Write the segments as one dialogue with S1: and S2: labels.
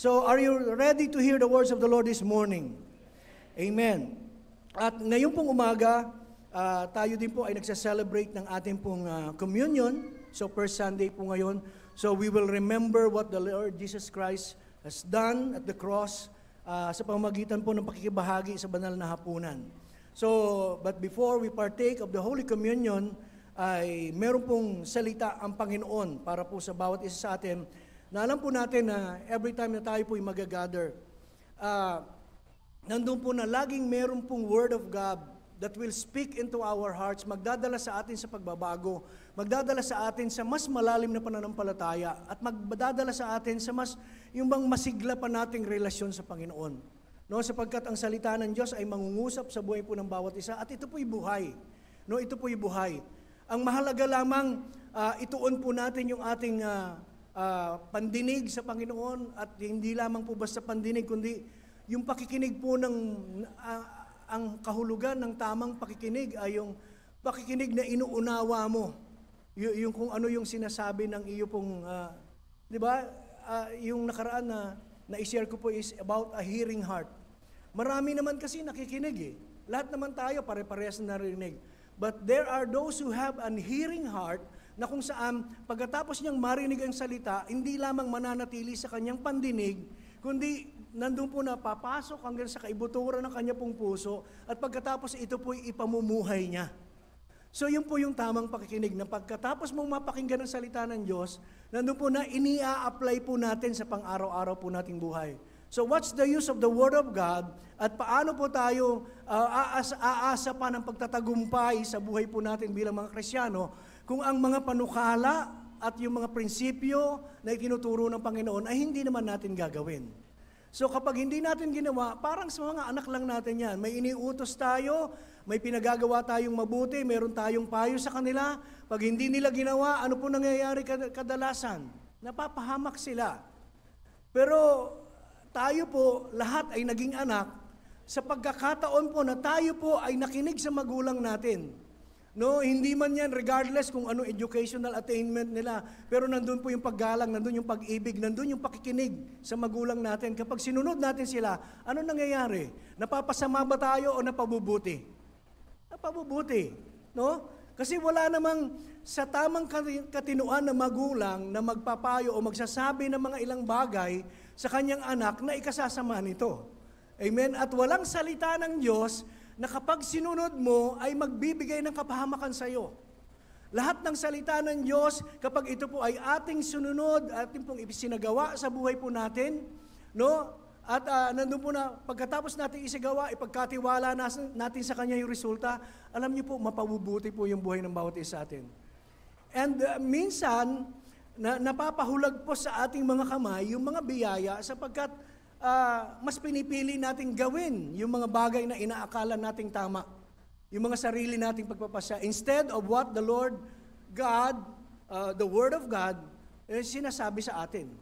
S1: So, are you ready to hear the words of the Lord this morning? Amen. At ngayon pong umaga, tayo din po ay nagsa-celebrate ng ating pong communion. So, first Sunday po ngayon. So, we will remember what the Lord Jesus Christ has done at the cross sa pamamagitan po ng pakikibahagi sa banal na hapunan. So, but before we partake of the Holy Communion, ay meron pong salita ang Panginoon para po sa bawat isa sa atin. Na alam po natin na every time na tayo po ay mag-gather, nandun po na laging meron pong Word of God that will speak into our hearts, magdadala sa atin sa pagbabago, magdadala sa atin sa mas malalim na pananampalataya, at magdadala sa atin sa yung bang masigla pa nating relasyon sa Panginoon. No, sapagkat ang salita ng Diyos ay mangungusap sa buhay po ng bawat isa, at ito po'y buhay. No, ito po'y buhay. Ang mahalaga lamang, ituon po natin yung ating pandinig sa Panginoon, at hindi lamang po basta pandinig, kundi yung pakikinig po ng ang kahulugan ng tamang pakikinig ay yung pakikinig na inuunawa mo. Yung kung ano yung sinasabi ng iyo pong, di ba? Yung nakaraan na i-share ko po is about a hearing heart. Marami naman kasi nakikinig eh. Lahat naman tayo pare-parehas na narinig. But there are those who have an hearing heart na kung saan pagkatapos niyang marinig ang salita, hindi lamang mananatili sa kanyang pandinig, kundi nandun po na papasok hanggang sa kaibuturan ng kanya pong puso, at pagkatapos ito po'y ipamumuhay niya. So yun po yung tamang pakikinig, na pagkatapos mong mapakinggan ang salita ng Diyos, nandun po na inia-apply po natin sa pang-araw-araw po nating buhay. So what's the use of the Word of God, at paano po tayo aasa pa ng pagtatagumpay sa buhay po natin bilang mga Kristiyano, kung ang mga panukala at yung mga prinsipyo na itinuturo ng Panginoon ay hindi naman natin gagawin. So kapag hindi natin ginawa, parang sa mga anak lang natin yan. May iniutos tayo, may pinagagawa tayong mabuti, meron tayong payo sa kanila. Pag hindi nila ginawa, ano po nangyayari kadalasan? Napapahamak sila. Pero tayo po, lahat ay naging anak sa pagkakataon po na tayo po ay nakinig sa magulang natin. No, hindi man yan regardless kung ano educational attainment nila, pero nandun po yung paggalang, nandun yung pag-ibig, nandun yung pakikinig sa magulang natin. Kapag sinunod natin sila, ano nangyayari? Napapasama ba tayo o napabubuti? Napabubuti, no? Kasi wala namang sa tamang katinuan na magulang na magpapayo o magsasabi ng mga ilang bagay sa kanyang anak na ikasasama nito. Amen? At walang salita ng Diyos na kapag sinunod mo ay magbibigay ng kapahamakan sa iyo. Lahat ng salita ng Diyos, kapag ito po ay ating sununod, ating pong isinagawa sa buhay po natin, no? At nandun po na, pagkatapos natin isagawa, ipagkatiwala natin sa Kanya yung resulta, alam niyo po, mapabubuti po yung buhay ng bawat isa atin. And minsan, napapahulag po sa ating mga kamay yung mga biyaya sapagkat mas pinipili nating gawin yung mga bagay na inaakala nating tama. Yung mga sarili nating pagpapasya. Instead of what the Lord God, the Word of God, sinasabi sa atin.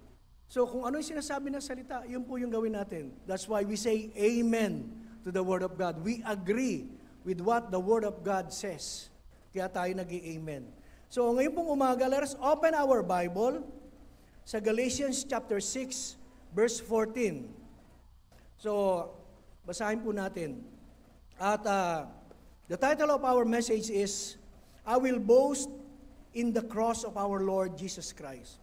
S1: So kung ano yung sinasabi ng salita, yun po yung gawin natin. That's why we say Amen to the Word of God. We agree with what the Word of God says. Kaya tayo nag-i-Amen. So ngayon pong umaga, let us open our Bible sa Galatians chapter 6, verse 14. So, basahin po natin. At the title of our message is, I will boast in the cross of our Lord Jesus Christ.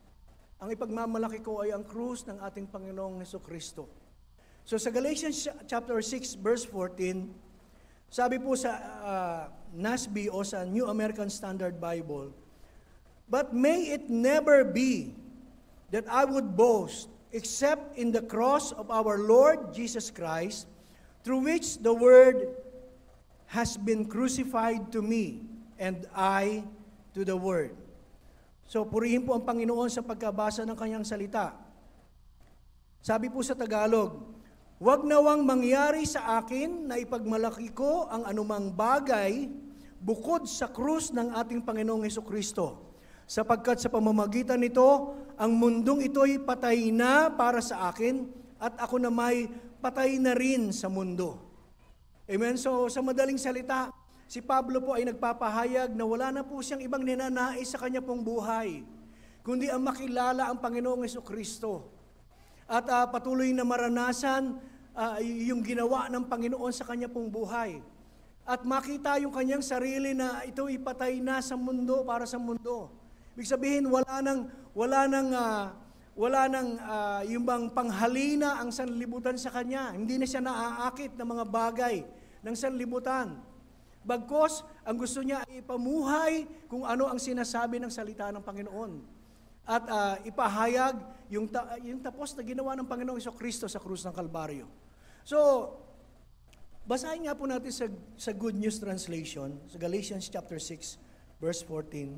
S1: Ang ipagmamalaki ko ay ang krus ng ating Panginoong Jesucristo. So sa Galatians chapter 6, verse 14, sabi po sa NASB o sa New American Standard Bible, but may it never be that I would boast except in the cross of our Lord Jesus Christ, through which the Word has been crucified to me, and I to the Word. So, purihin po ang Panginoon sa pagkabasa ng Kanyang salita. Sabi po sa Tagalog, huwag nawang mangyari sa akin na ipagmalaki ko ang anumang bagay bukod sa krus ng ating Panginoong Jesucristo. Sapagkat sa pamamagitan nito, ang mundong ito'y patay na para sa akin at ako na may patay na rin sa mundo. Amen? So, sa madaling salita, si Pablo po ay nagpapahayag na wala na po siyang ibang ninanais sa kanya pong buhay, kundi ang makilala ang Panginoong Jesucristo. at patuloy na maranasan yung ginawa ng Panginoon sa kanya pong buhay. At makita yung kanyang sarili na ito ipatay na sa mundo para sa mundo. Ibig sabihin, wala nang yung bang panghalina ang sanlibutan sa kanya. Hindi na siya naaakit ng mga bagay ng sanlibutan. Bagkos, ang gusto niya ay ipamuhay kung ano ang sinasabi ng salita ng Panginoon. At ipahayag yung tapos na ginawa ng Panginoong Jesucristo sa krus ng Kalbaryo. So, basahin nga po natin sa Good News Translation, sa Galatians chapter 6, verse 14.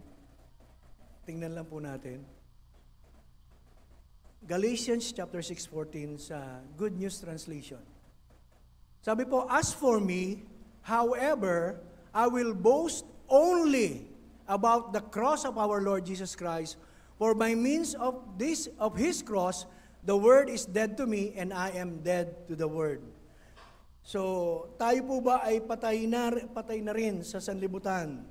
S1: Tingnan lang po natin. Galatians chapter 6:14 sa Good News Translation. Sabi po, as for me, however, I will boast only about the cross of our Lord Jesus Christ, for by means of His cross, the word is dead to me, and I am dead to the word. So, tayo po ba ay patay na rin sa sanlibutan?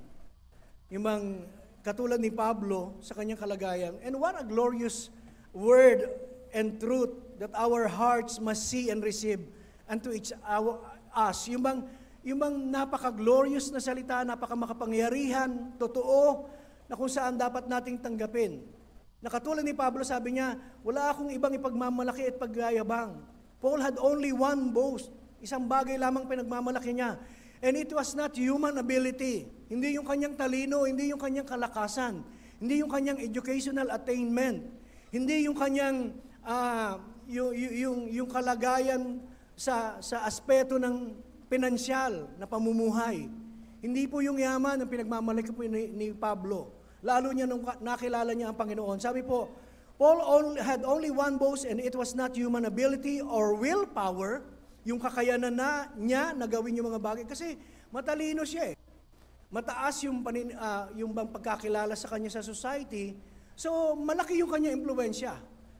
S1: Yung bang katulad ni Pablo sa kanyang kalagayan, and what a glorious word and truth that our hearts must see and receive unto us. Yung bang napaka-glorious na salita, napaka-makapangyarihan, totoo, na kung saan dapat nating tanggapin. Na katulad ni Pablo, sabi niya, wala akong ibang ipagmamalaki at pagyayabang. Paul had only one boast. Isang bagay lamang pinagmamalaki niya. And it was not human ability. Hindi yung kanyang talino, hindi yung kanyang kalakasan, hindi yung kanyang educational attainment, hindi yung kanyang yung kalagayan sa aspeto ng pinansyal na pamumuhay. Hindi po yung yaman ang pinagmamalaki po ni Pablo. Lalo niya nung nakilala niya ang Panginoon. Sabi po, Paul had only one boast, and it was not human ability or willpower, yung kakayanan niya na gawin yung mga bagay. Kasi matalino siya eh. Mataas yung bang pagkakilala sa kanya sa society. So, malaki yung kanya impluwensya.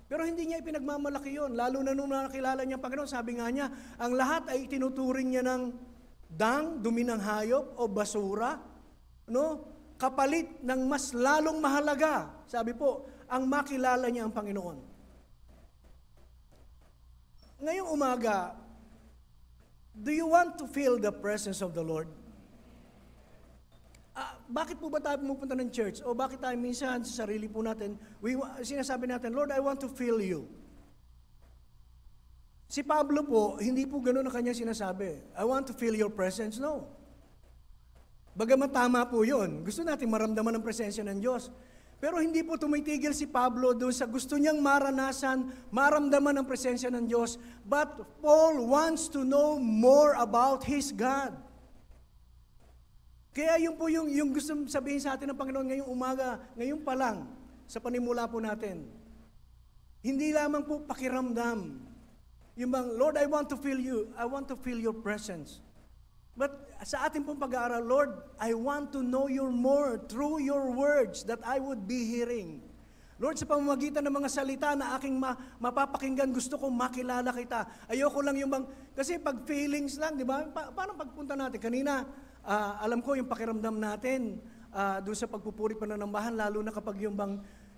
S1: Pero hindi niya ipinagmamalaki yun. Lalo na nung nakilala niya ang Panginoon, sabi nga niya, ang lahat ay tinuturing niya ng dumi ng hayop o basura, no? Kapalit ng mas lalong mahalaga. Sabi po, ang makilala niya ang Panginoon. Ngayong umaga, do you want to feel the presence of the Lord? Bakit po ba tayo pumupunta ng church? O bakit tayo minsan sa sarili po natin, sinasabi natin, Lord, I want to feel you. Si Pablo po, hindi po ganun ang kanyang sinasabi. I want to feel your presence. No. Bagamat tama po yun. Gusto natin maramdaman ang presensya ng Diyos. Pero hindi po tumitigil si Pablo doon sa gusto niyang maranasan, maramdaman ang presensya ng Diyos. But Paul wants to know more about his God. Kaya yun po yung gusto sabihin sa atin ng Panginoon ngayong umaga, ngayon pa lang, sa panimula po natin. Hindi lamang po pakiramdam. Yung bang, Lord, I want to feel you. I want to feel your presence. But sa ating pong pag-aaral, Lord, I want to know you more through your words that I would be hearing. Lord, sa pamamagitan ng mga salita na aking mapapakinggan, gusto kong makilala kita. Ayoko lang yung kasi pag feelings lang, di ba? Paano pagpunta natin? Kanina, alam ko yung pakiramdam natin doon sa pagpupuri pananambahan, lalo na kapag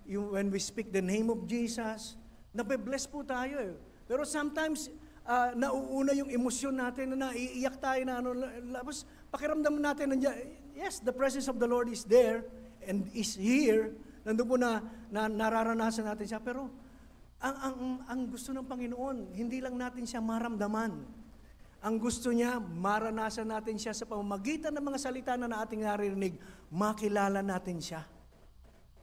S1: when we speak the name of Jesus, nabe-bless po tayo eh. Pero sometimes, nauuna yung emosyon natin na naiiyak tayo na tapos pakiramdam natin yes, the presence of the Lord is there and is here. Nandun po na nararanasan natin siya. Pero ang gusto ng Panginoon, hindi lang natin siya maramdaman. Ang gusto niya, maranasan natin siya sa pamamagitan ng mga salita na ating naririnig, makilala natin siya.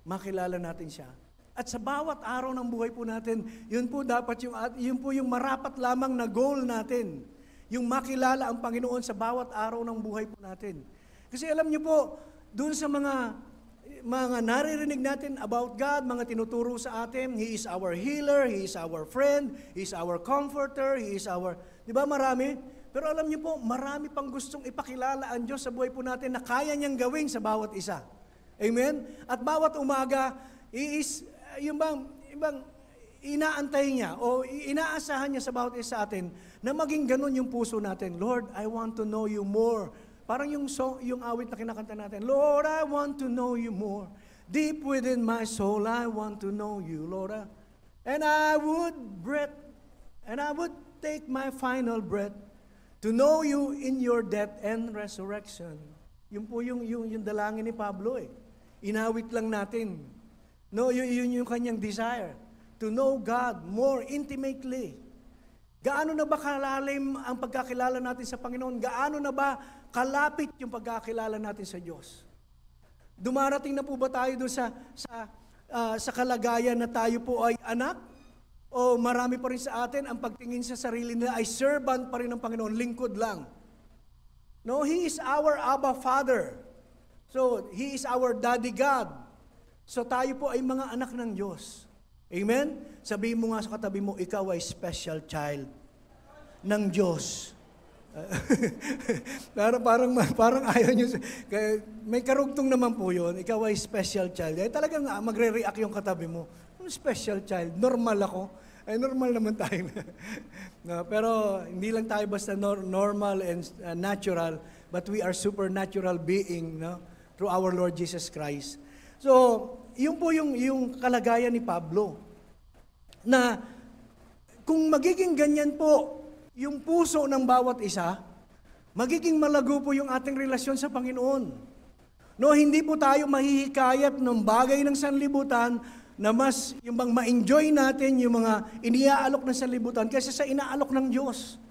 S1: Makilala natin siya. At sa bawat araw ng buhay po natin, yun po yung marapat lamang na goal natin. Yung makilala ang Panginoon sa bawat araw ng buhay po natin. Kasi alam niyo po, dun sa mga naririnig natin about God, mga tinuturo sa atin, He is our healer, He is our friend, He is our comforter, He is our, di ba marami? Pero alam niyo po, marami pang gustong ipakilala ang Diyos sa buhay po natin na kaya niyang gawin sa bawat isa. Amen? At bawat umaga, yung bang inaantay niya o inaasahan niya sa bawat isa atin na maging ganun yung puso natin. Lord, I want to know you more. Parang yung awit na kinakanta natin. Lord, I want to know you more. Deep within my soul, I want to know you, Lord. And I would take my final breath to know you in your death and resurrection. Yun po yung dalangin ni Pablo eh. Inawit lang natin. No, yun yung kanyang desire. To know God more intimately. Gaano na ba kalalim ang pagkakilala natin sa Panginoon? Gaano na ba kalapit yung pagkakilala natin sa Diyos? Dumarating na po ba tayo doon sa kalagayan na tayo po ay anak? O marami pa rin sa atin ang pagtingin sa sarili nila ay servant pa rin ng Panginoon, lingkod lang. No, He is our Abba Father. So, He is our Daddy God. So, tayo po ay mga anak ng Diyos. Amen? Sabihin mo nga sa katabi mo, ikaw ay special child ng Diyos. parang ayaw nyo. May karugtong naman po yun. Ikaw ay special child. Ay talagang magre-react yung katabi mo. Special child. Normal ako. Ay normal naman tayo. No, pero hindi lang tayo basta normal and natural, but we are supernatural being, no, through our Lord Jesus Christ. So, yun po yung kalagayan ni Pablo. Na kung magiging ganyan po yung puso ng bawat isa, magiging malago po yung ating relasyon sa Panginoon. No, hindi po tayo mahihikayat ng bagay ng sanlibutan na mas yung bang ma-enjoy natin yung mga iniaalok ng sanlibutan kaysa sa inaalok ng Diyos.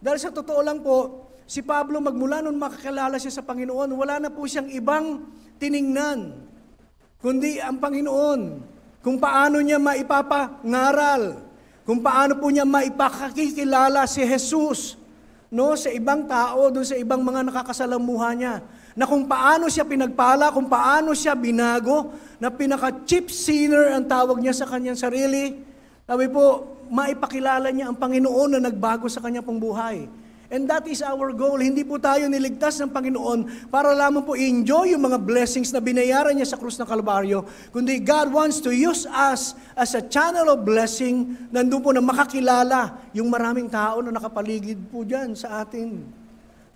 S1: Dahil sa totoo lang po, si Pablo magmula nung makakilala siya sa Panginoon, wala na po siyang ibang tiningnan, kundi ang Panginoon. Kung paano niya maipapangaral, kung paano po niya maipakakilala si Jesus, no, sa ibang tao, doon sa ibang mga nakakasalamuha niya, na kung paano siya pinagpala, kung paano siya binago, na pinaka-chief sinner ang tawag niya sa kanyang sarili. Sabi po, maipakilala niya ang Panginoon na nagbago sa kanyang pong buhay. And that is our goal. Hindi po tayo niligtas ng Panginoon para lamang po enjoy yung mga blessings na binayaran niya sa krus ng Kalbaryo, kundi God wants to use us as a channel of blessing, nandun po na makakilala yung maraming tao na nakapaligid po dyan sa atin.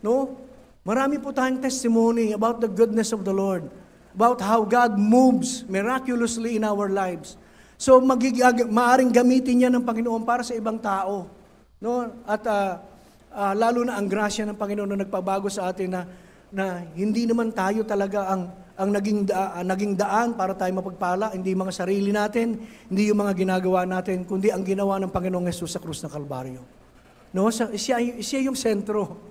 S1: No? Marami po tayong testimony about the goodness of the Lord, about how God moves miraculously in our lives. So maaring gamitin niya ng Panginoon para sa ibang tao. No? At lalo na ang grasya ng Panginoon na nagpabago sa atin na hindi naman tayo talaga ang naging daan para tayo mapagpala, hindi mga sarili natin, hindi yung mga ginagawa natin, kundi ang ginawa ng Panginoong Hesus sa krus ng Kalbaryo. No? Siya yung sentro.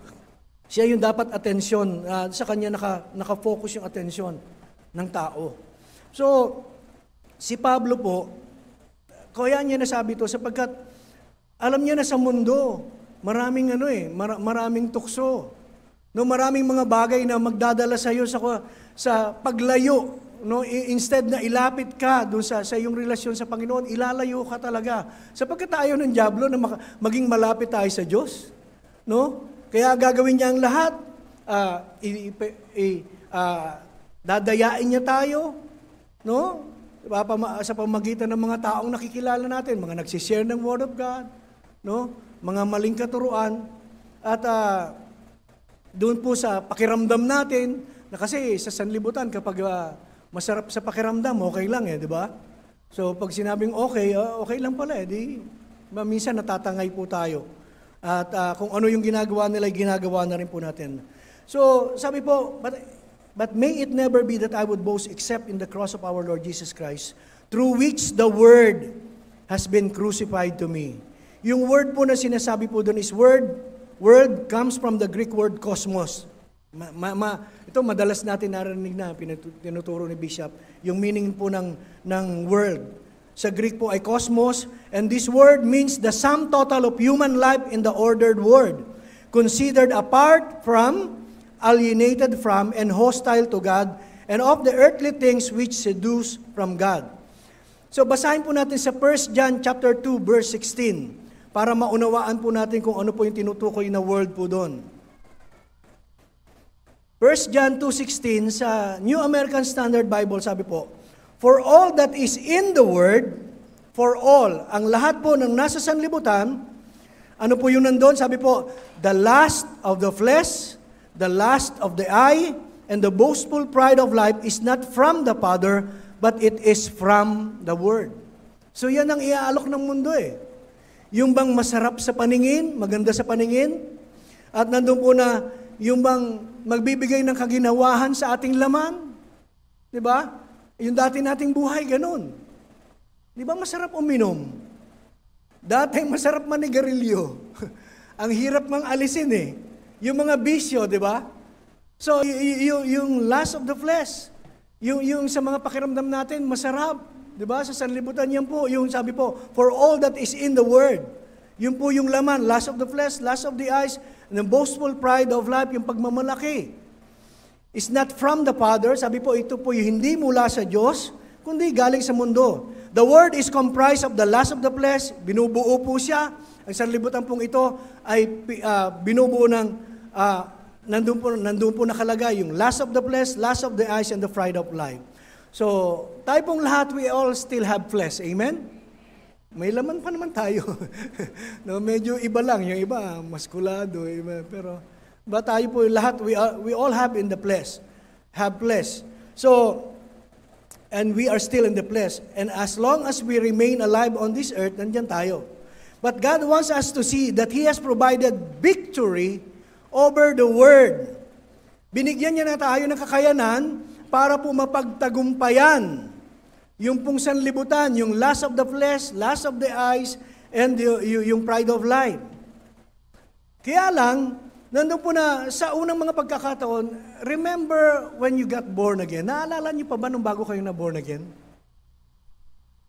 S1: Siya yung dapat atensyon, sa kanya nakafocus yung atensyon ng tao. So, si Pablo po, kaya niya nasabi ito sapagkat alam niya na sa mundo, maraming tukso. No, maraming mga bagay na magdadala sa iyo sa paglayo. No, instead na ilapit ka doon sa iyong relasyon sa Panginoon, ilalayo ka talaga. Sapagkat ayaw ng diablo na maging malapit tayo sa Diyos. No? Kaya gagawin niya ang lahat, dadayain niya tayo, no? Sa pamagitan ng mga taong nakikilala natin, mga nagsishare ng Word of God, no? Mga maling katuruan, at doon po sa pakiramdam natin, na kasi sa sanlibutan, kapag masarap sa pakiramdam, okay lang di ba? So pag sinabing okay lang pala minsan natatangay po tayo. At kung ano yung ginagawa nila, ginagawa na rin po natin. So, sabi po, but may it never be that I would boast except in the cross of our Lord Jesus Christ, through which the Word has been crucified to me. Yung word po na sinasabi po doon is word. Word comes from the Greek word cosmos. Ito madalas natin narinig na tinuturo ni Bishop, yung meaning po ng world. Sa Greek po ay cosmos, and this word means the sum total of human life in the ordered world, considered apart from, alienated from, and hostile to God, and of the earthly things which seduce from God. So basahin po natin sa 1 John chapter 2 verse 16 para maunawaan po natin kung ano po yung tinutukoy na word po doon. 1 John 2:16 sa New American Standard Bible sabi po, for all that is in the Word, for all, ang lahat po ng nasa sanlibutan, ano po yung nandun? Sabi po, the lust of the flesh, the lust of the eye, and the boastful pride of life is not from the Father, but it is from the Word. So yan ang iaalok ng mundo eh. Yung bang masarap sa paningin, maganda sa paningin, at nandun po na yung bang magbibigay ng kaginawahan sa ating laman. Di ba? Yung dati nating buhay, ganun. Di ba masarap uminom? Dati masarap manigarilyo. Ang hirap mang alisin eh. Yung mga bisyo, di ba? So, yung lust of the flesh, yung sa mga pakiramdam natin, masarap. Di ba? Sa sanlibutan yan po, yung sabi po, for all that is in the Word. Yun po yung laman, lust of the flesh, lust of the eyes, and the boastful pride of life, yung pagmamalaki. Is not from the Father. Sabi po, ito po yung hindi mula sa Diyos, kundi galing sa mundo. The Word is comprised of the lust of the flesh. Binubuo po siya. Ang sanlibutan pong ito ay binubuo ng, nandun po nakalagay yung lust of the flesh, lust of the eyes, and the pride of life. So, tayo pong lahat, we all still have flesh. Amen? May laman pa naman tayo. No, medyo iba lang. Yung iba, maskulado. Iba, pero, ba tayo po lahat, we all have in the flesh. Have flesh. So, and we are still in the flesh. And as long as we remain alive on this earth, nandyan tayo. But God wants us to see that He has provided victory over the world. Binigyan niya na tayo ng kakayanan para po mapagtagumpayan yung pong sanlibutan, yung lust of the flesh, lust of the eyes, and yung pride of life. Kaya lang, nandun po na sa unang mga pagkakataon, remember when you got born again? Naalala niyo pa ba nung bago kayo na born again?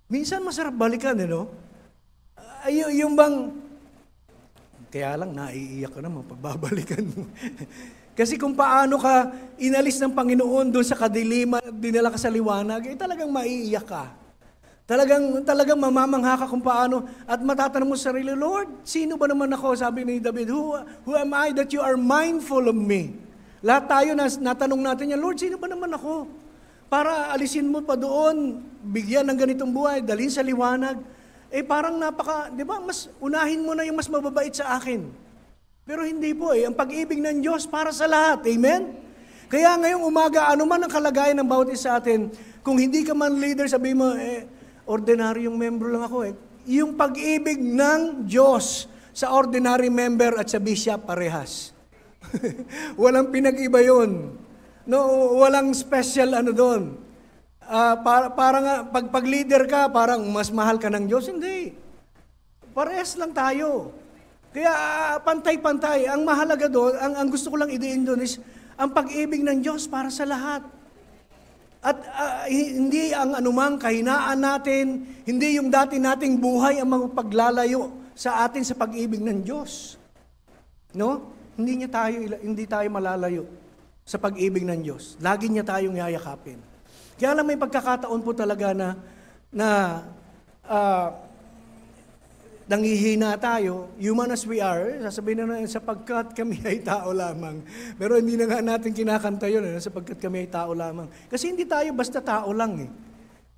S1: Minsan masarap balikan, no? Yung bang, kaya lang naiiyak ka naman pagbabalikan mo. Kasi kung paano ka inalis ng Panginoon doon sa kadiliman at dinala ka sa liwanag, talagang maiiyak ka. Talagang mamamangha ka kung paano at matatanong mo sa sarili, Lord, sino ba naman ako? Sabi ni David, who am I that you are mindful of me? Lahat tayo natanong natin yan, Lord, sino ba naman ako? Para alisin mo pa doon, bigyan ng ganitong buhay, dalhin sa liwanag. Parang di ba, mas unahin mo na yung mas mababait sa akin. Pero hindi po Ang pag-ibig ng Diyos para sa lahat. Amen? Kaya ngayong umaga, ano man ang kalagayan ng bawat isa atin, kung hindi ka man leader, sabi mo, ordinaryong membro lang ako Yung pag-ibig ng Diyos sa ordinary member at sa bishop, parehas. Walang pinag-iba yun. No, walang special doon. Parang pag leader ka, parang mas mahal ka ng Diyos. Hindi. Parehas lang tayo. Kaya pantay-pantay. Ang mahalaga doon, ang gusto ko lang idiin doon is, ang pag-ibig ng Diyos para sa lahat. At hindi ang anumang kahinaan natin, hindi yung dati nating buhay ang magpaglalayo sa atin sa pag-ibig ng Diyos. No? Hindi tayo malalayo sa pag-ibig ng Diyos. Lagi niya tayong yayakapin. Kaya lang may pagkakataon po talaga na nanghihina tayo, human as we are, sasabihin na sapagkat kami ay tao lamang. Pero hindi na nga natin kinakanta yun, sapagkat kami ay tao lamang. Kasi hindi tayo basta tao lang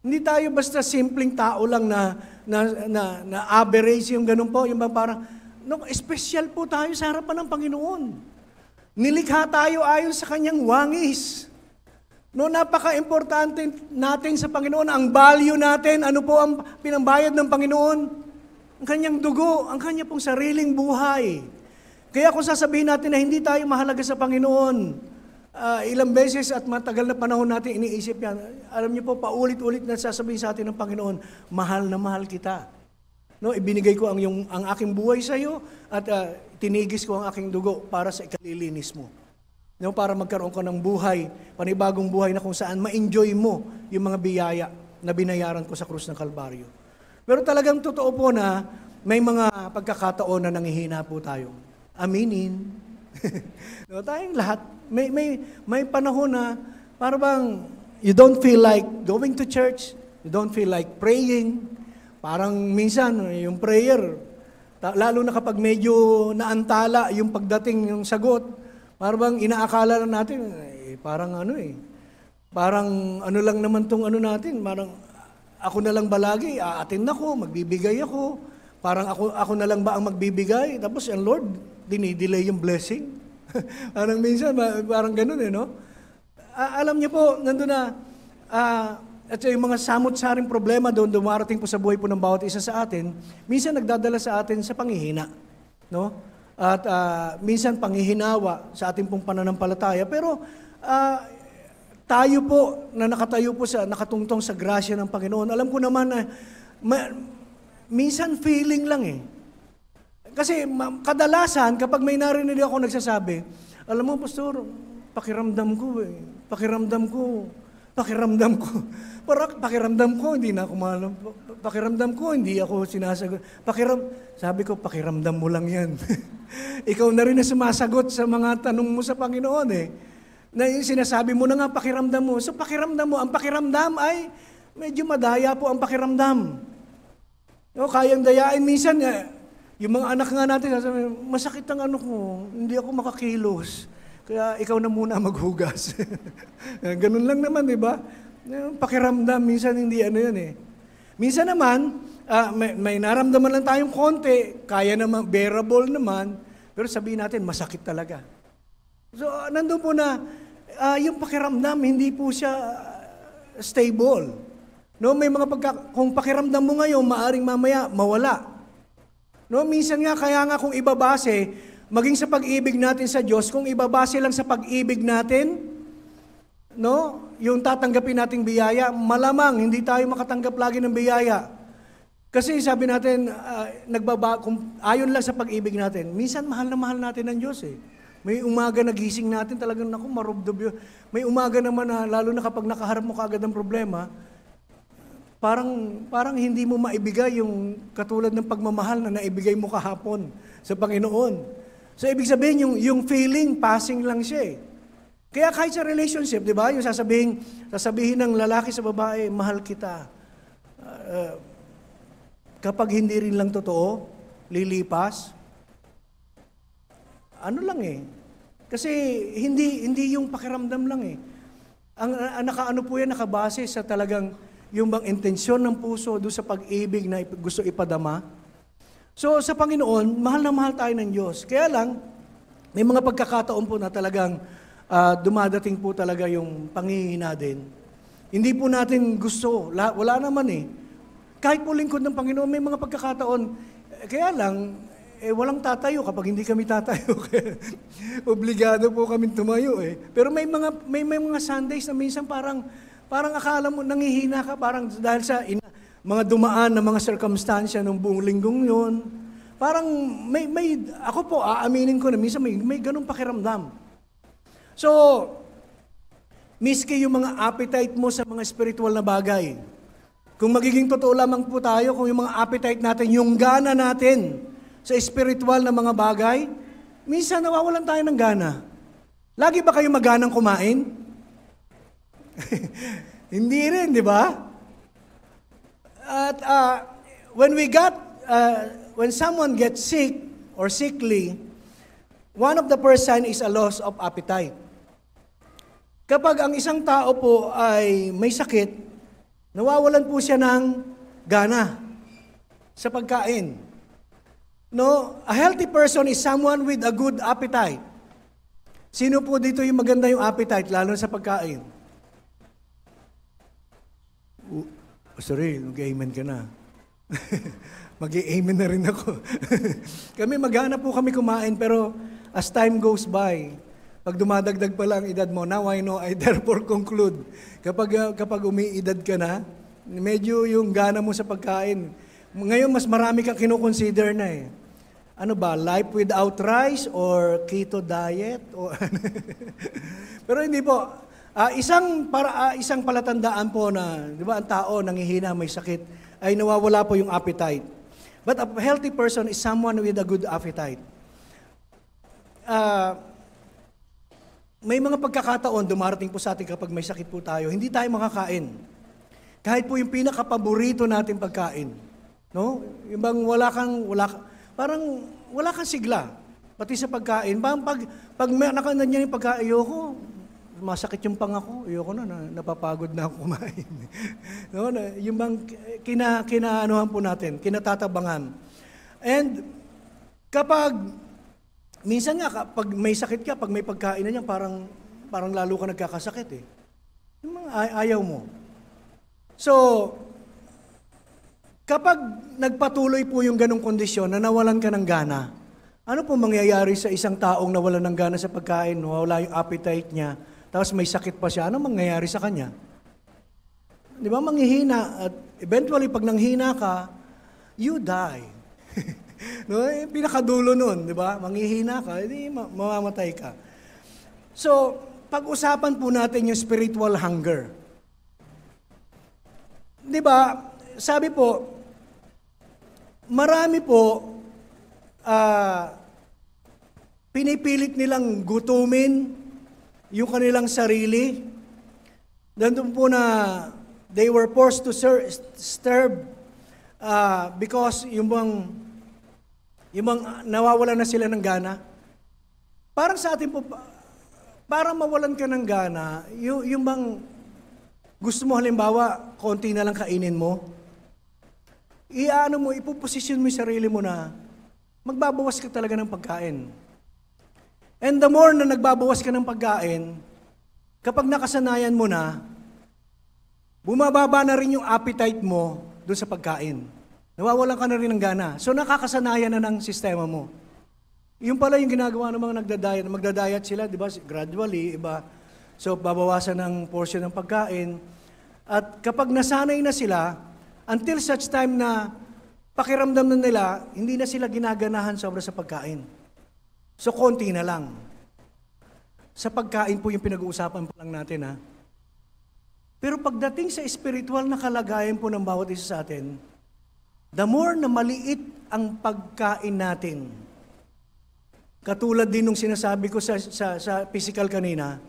S1: Hindi tayo basta simpleng tao lang na average yung ganun po. Yung parang, special po tayo sa harapan ng Panginoon. Nilikha tayo ayon sa kanyang wangis. Napaka-importante natin sa Panginoon. Ang value natin, ano po ang pinambayad ng Panginoon? Ang kanyang dugo, ang kanya pong sariling buhay. Kaya kung sasabihin natin na hindi tayo mahalaga sa Panginoon, ilang beses at matagal na panahon natin iniisip yan, alam niyo po, paulit-ulit na sasabihin sa atin ng Panginoon, mahal na mahal kita. Ibinigay ko ang aking buhay sa iyo at tinigis ko ang aking dugo para sa ikalilinis mo. Para magkaroon ka ng buhay, panibagong buhay na kung saan ma-enjoy mo yung mga biyaya na binayaran ko sa krus ng Kalbaryo. Pero talagang totoo po na may mga pagkakataon na nanghihina po tayo. Aminin. Tayong lahat, may panahon na parang you don't feel like going to church, you don't feel like praying. Parang minsan, yung prayer, lalo na kapag medyo naantala yung pagdating yung sagot, parang inaakala lang natin, parang lang naman tong natin, parang ako na lang ba lagi, aatin ako, magbibigay ako, parang ako na lang ba ang magbibigay, tapos ang Lord, dinidelay yung blessing. Parang minsan, parang ganun no? Alam niyo po, nandun na, at yung mga samot-saring problema doon dumarating po sa buhay po ng bawat isa sa atin, minsan nagdadala sa atin sa panghihina, no? At minsan panghihinawa sa ating pong pananampalataya. Pero tayo po na nakatayo po sa nakatungtong sa grasya ng Panginoon, alam ko naman na minsan feeling lang eh. Kasi kadalasan kapag may narinig ako nagsasabi, alam mo pastor, pakiramdam ko. Pakiramdam ko, hindi na ako malam. Pakiramdam ko, hindi ako sinasagot. Sabi ko, pakiramdam mo lang yan. Ikaw na rin na sumasagot sa mga tanong mo sa Panginoon eh. Na yung sinasabi mo na nga, pakiramdam mo. So pakiramdam mo, ang pakiramdam ay medyo madaya po ang pakiramdam. No, kayang dayain minsan, yung mga anak nga natin, sasabi, masakit ang ano ko, hindi ako makakilos. Kaya ikaw na muna maghugas. Ganun lang naman, di ba? Pakiramdam, minsan hindi ano yan eh. Minsan naman, may naramdaman lang tayong konti, kaya naman, bearable naman, pero sabihin natin, masakit talaga. So, nandun po na, yung pakiramdam, hindi po siya stable. No, may mga kung pakiramdam mo ngayon, maaring mamaya, mawala. No, minsan nga, kaya nga kung ibabase, maging sa pag-ibig natin sa Diyos, kung ibabase lang sa pag-ibig natin, no, yung tatanggapin nating biyaya, malamang hindi tayo makatanggap lagi ng biyaya. Kasi sabi natin, kung ayon lang sa pag-ibig natin, minsan mahal na mahal natin ng Diyos eh. May umaga na gising natin, talagang naku, marubdob yun. May umaga naman na, lalo na kapag nakaharap mo kaagad ng problema, parang hindi mo maibigay yung katulad ng pagmamahal na naibigay mo kahapon sa Panginoon. So, ibig sabihin, yung feeling, passing lang siya eh. Kaya kahit sa relationship, di ba, yung sasabihin ng lalaki sa babae, mahal kita. Kapag hindi rin lang totoo, lilipas, ano lang eh. Kasi hindi yung pakiramdam lang eh. Ang nakaano po yan, nakabase sa talagang yung bang intensyon ng puso doon sa pag-ibig na gusto ipadama. So sa Panginoon, mahal na mahal tayo ng Diyos. Kaya lang, may mga pagkakataon po na talagang dumadating po talaga yung panghihina din. Hindi po natin gusto, wala naman eh. Kahit po lingkod ng Panginoon, may mga pagkakataon. Kaya lang, walang tatayo kapag hindi kami tatayo. Obligado po kami tumayo eh. Pero may mga Sundays na minsan parang akala mo nanghihina ka, parang dahil sa mga dumaan na mga circumstansya ng buong linggong yun. Parang ako po, aaminin ko na minsan may ganung pakiramdam. So, miski yung mga appetite mo sa mga spiritual na bagay, kung magiging totoo lamang po tayo, kung yung mga appetite natin, yung gana natin sa spiritual na mga bagay, minsan nawawalan tayo ng gana. Lagi ba kayo maganang kumain? Hindi rin, di ba? At when someone gets sick or sickly, one of the first sign is a loss of appetite. Kapag ang isang tao po ay may sakit, nawawalan po siya ng gana sa pagkain. No, a healthy person is someone with a good appetite. Sino po dito yung maganda yung appetite, lalo sa pagkain? Sorry, mag-amen ka na. Mag-amen na rin ako. Maghanap po kami kumain, pero as time goes by, pag dumadagdag pa lang edad mo, now I know, I therefore conclude, kapag umiidad ka na, medyo yung gana mo sa pagkain, ngayon mas marami kang kinukonsider na eh. Ano ba, life without rice or keto diet? Pero hindi po. Isang palatandaan po na, di ba, ang tao nanghihina, may sakit, ay nawawala po yung appetite. But a healthy person is someone with a good appetite. May mga pagkakataon, dumarating po sa atin kapag may sakit po tayo, hindi tayo makakain. Kahit po yung pinaka-paborito natin pagkain. No? Yung bang parang wala kang sigla, pati sa pagkain. Pag may nakanyan yung pagkain, ayoko, masakit yung pang ako, ayoko na, napapagod na ako kumain. No? Yung bang kinaanuhan po natin, kinatatabangan. And kapag, minsan nga, kapag may sakit ka, pag may pagkain na niyan, parang lalo ka nagkakasakit eh. Yung mga ayaw mo. So, kapag nagpatuloy po yung ganong kondisyon na nawalan ka ng gana, ano po mangyayari sa isang taong nawalan ng gana sa pagkain, wala yung appetite niya, tapos may sakit pa siya, ano mangyayari sa kanya? Di ba, manghihina, at eventually pag nanghina ka, you die. No, pinakadulo nun, di ba? Manghihina ka, hindi mamamatay ka. So, pag-usapan po natin yung spiritual hunger. Di ba, sabi po, marami po, pinipilit nilang gutumin yung kanilang sarili. Nandun po na they were forced to starve because yung bang nawawalan na sila ng gana. Parang sa atin po, para mawalan ka ng gana, yung bang gusto mo halimbawa, konti na lang kainin mo, ipoposisyon mo yung sarili mo na magbabawas ka talaga ng pagkain. And the more na nagbabawas ka ng pagkain, kapag nakasanayan mo na, bumababa na rin yung appetite mo doon sa pagkain. Nawawalan ka na rin ng gana. So nakakasanayan na ng sistema mo. Yung pala yung ginagawa ng mga nagda-diet. Magda-diet sila, di ba? Gradually, iba. So babawasan ng portion ng pagkain. At kapag nasanay na sila, until such time na pakiramdam na nila, hindi na sila ginaganahan sobra sa pagkain. So konti na lang. Sa pagkain po yung pinag-uusapan pa lang natin, ha? Pero pagdating sa spiritual na kalagayan po ng bawat isa sa atin, the more na maliit ang pagkain natin, katulad din nung sinasabi ko sa physical kanina,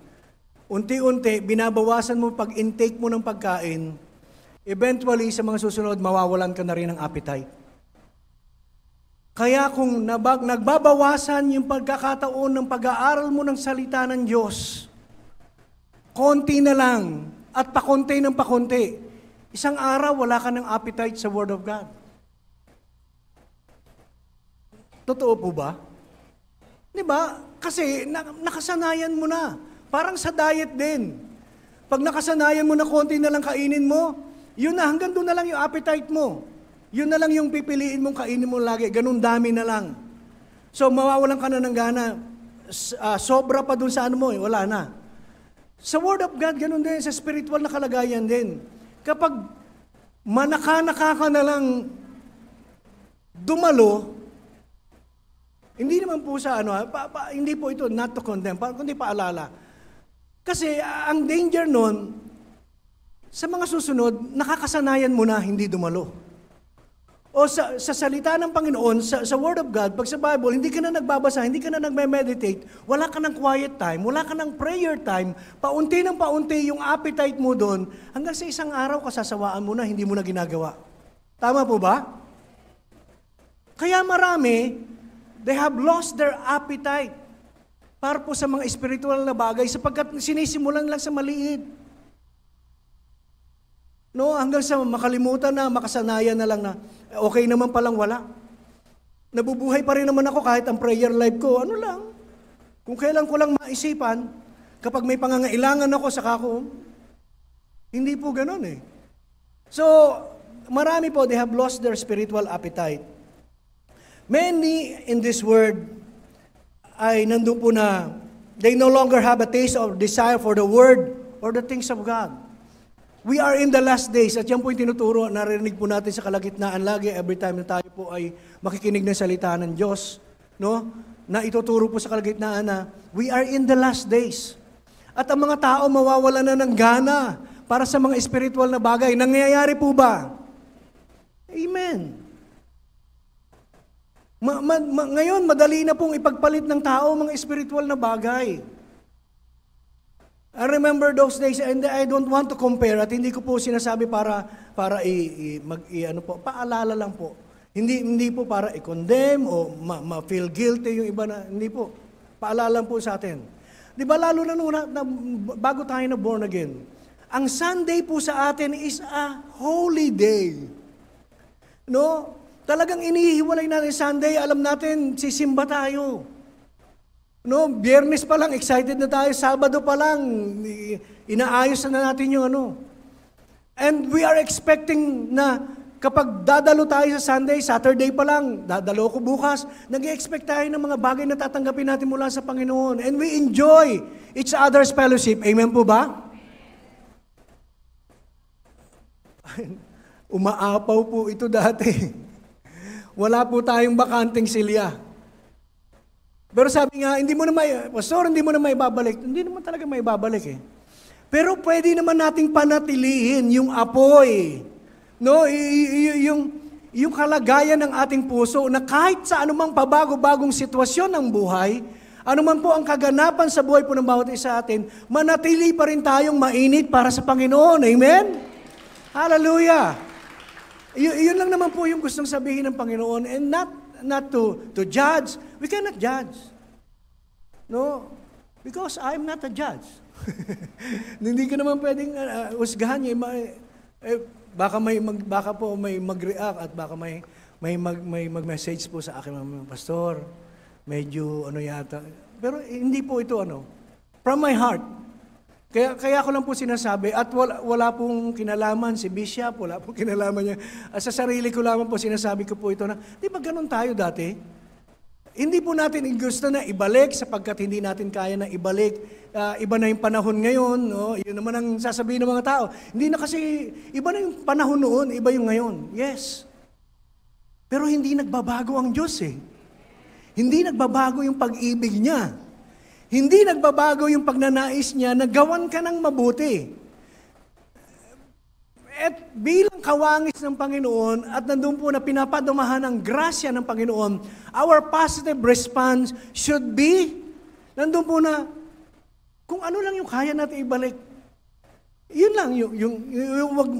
S1: unti-unti, binabawasan mo pag-intake mo ng pagkain, eventually, sa mga susunod, mawawalan ka na rin ng appetite. Kaya kung nagbabawasan yung pagkakataon ng pag-aaral mo ng salita ng Diyos, konti na lang, at pakonti ng pakonti, isang araw, wala ka ng appetite sa Word of God. Totoo po ba? Di ba? Kasi nakasanayan mo na. Parang sa diet din. Pag nakasanayan mo na konti na lang kainin mo, yun na, hanggang doon na lang yung appetite mo. Yun na lang yung pipiliin mong kainin mo lagi. Ganun dami na lang. So, mawawalan ka na ng gana. Sobra pa doon sa ano mo, wala na. Sa Word of God, ganun din. Sa spiritual na kalagayan din. Kapag manaka-naka ka na lang dumalo, hindi naman po sa hindi po ito not to condemn, kundi paalala. Kasi ang danger nun, sa mga susunod, nakakasanayan mo na hindi dumalo. O sa salita ng Panginoon, sa Word of God, pag sa Bible, hindi ka na nagbabasa, hindi ka na nagme-meditate, wala ka ng quiet time, wala ka ng prayer time, paunti ng paunti yung appetite mo doon, hanggang sa isang araw kasasawaan mo na, hindi mo na ginagawa. Tama po ba? Kaya marami, they have lost their appetite para po sa mga spiritual na bagay sapagkat sinisimulan lang sa maliit. No, hanggang sa makalimutan na, makasanayan na lang na, okay naman palang wala. Nabubuhay pa rin naman ako kahit ang prayer life ko, ano lang. Kung kailan ko lang maisipan, kapag may pangangailangan ako, saka ako, hindi po ganun eh. So, marami po, they have lost their spiritual appetite. Many in this word ay nandun po na they no longer have a taste or desire for the word or the things of God. We are in the last days at yan po yung tinuturo, narinig po natin sa kalagitnaan lagi every time na tayo po ay makikinig ng salita ng Diyos, no? Na ituturo po sa kalagitnaan na we are in the last days. At ang mga tao mawawala na ng gana para sa mga spiritual na bagay. Nangyayari po ba? Amen. Ngayon, madali na pong ipagpalit ng tao mga spiritual na bagay. I remember those days, and I don't want to compare, at hindi ko po sinasabi para paalala lang po. Hindi po para i-condemn o ma-feel guilty yung iba na, hindi po. Paalala lang po sa atin. Di ba lalo na bago tayo na born again, ang Sunday po sa atin is a holy day. No? Talagang inihiwalay natin Sunday, alam natin, sisimba tayo. No, Biyernes pa lang, excited na tayo. Sabado pa lang, inaayos na natin yung And we are expecting na kapag dadalo tayo sa Sunday, Saturday pa lang, dadalo ko bukas, nag-expect tayo ng mga bagay na tatanggapin natin mula sa Panginoon. And we enjoy each other's fellowship. Amen po ba? Umaapaw po ito dati. Wala po tayong bakanting silya. Pero sabi nga, Pastor, hindi mo na maibabalik. Hindi naman talaga maibabalik eh. Pero pwede naman nating panatilihin yung apoy. No, yung kalagayan ng ating puso na kahit sa anumang pabago-bagong sitwasyon ng buhay, anuman po ang kaganapan sa buhay po ng bawat isa atin, manatili pa rin tayong mainit para sa Panginoon. Amen? Hallelujah! Yun lang naman po yung gustong sabihin ng Panginoon, and not to judge. We cannot judge. No? Because I'm not a judge. Hindi ka naman pwedeng usgahan niya. Baka po may mag-react at baka may mag-message po sa akin, Pastor, medyo yata. Pero hindi po ito from my heart. Kaya ko lang po sinasabi, at wala pong kinalaman si Bishop, wala pong kinalaman niya. Sa sarili ko lamang po sinasabi ko po ito na, di ba ganun tayo dati? Hindi po natin gusto na ibalik sapagkat hindi natin kaya na ibalik. Iba na yung panahon ngayon. No? Yun naman ang sasabihin ng mga tao. Hindi na kasi, iba na yung panahon noon, iba yung ngayon. Yes. Pero hindi nagbabago ang Diyos eh. Hindi nagbabago yung pag-ibig niya. Hindi nagbabago yung pagnanais niya na gawan ka ng mabuti. At bilang kawangis ng Panginoon at nandun po na pinapadumahan ng grasya ng Panginoon, our positive response should be, nandun po na, kung ano lang yung kaya natin ibalik. Yun lang,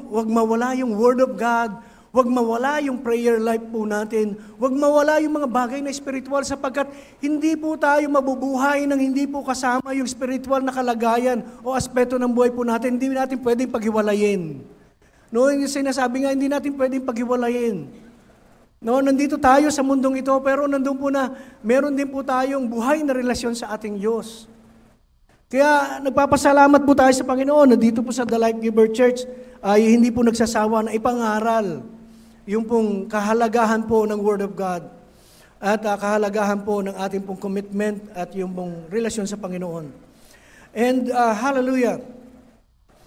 S1: wag mawala yung Word of God, wag mawala yung prayer life po natin, wag mawala yung mga bagay na spiritual sapagkat hindi po tayo mabubuhay nang hindi po kasama yung spiritual na kalagayan o aspeto ng buhay po natin. Hindi natin pwedeng paghiwalayin. No, yung sinasabi nga, hindi natin pwedeng paghiwalayin. No, nandito tayo sa mundong ito, pero nandun po na, meron din po tayong buhay na relasyon sa ating Diyos. Kaya nagpapasalamat po tayo sa Panginoon, na dito po sa The Life Giver Church, ay hindi po nagsasawa na ipangaral yung pong kahalagahan po ng Word of God at kahalagahan po ng ating pong commitment at yung pong relasyon sa Panginoon. And hallelujah,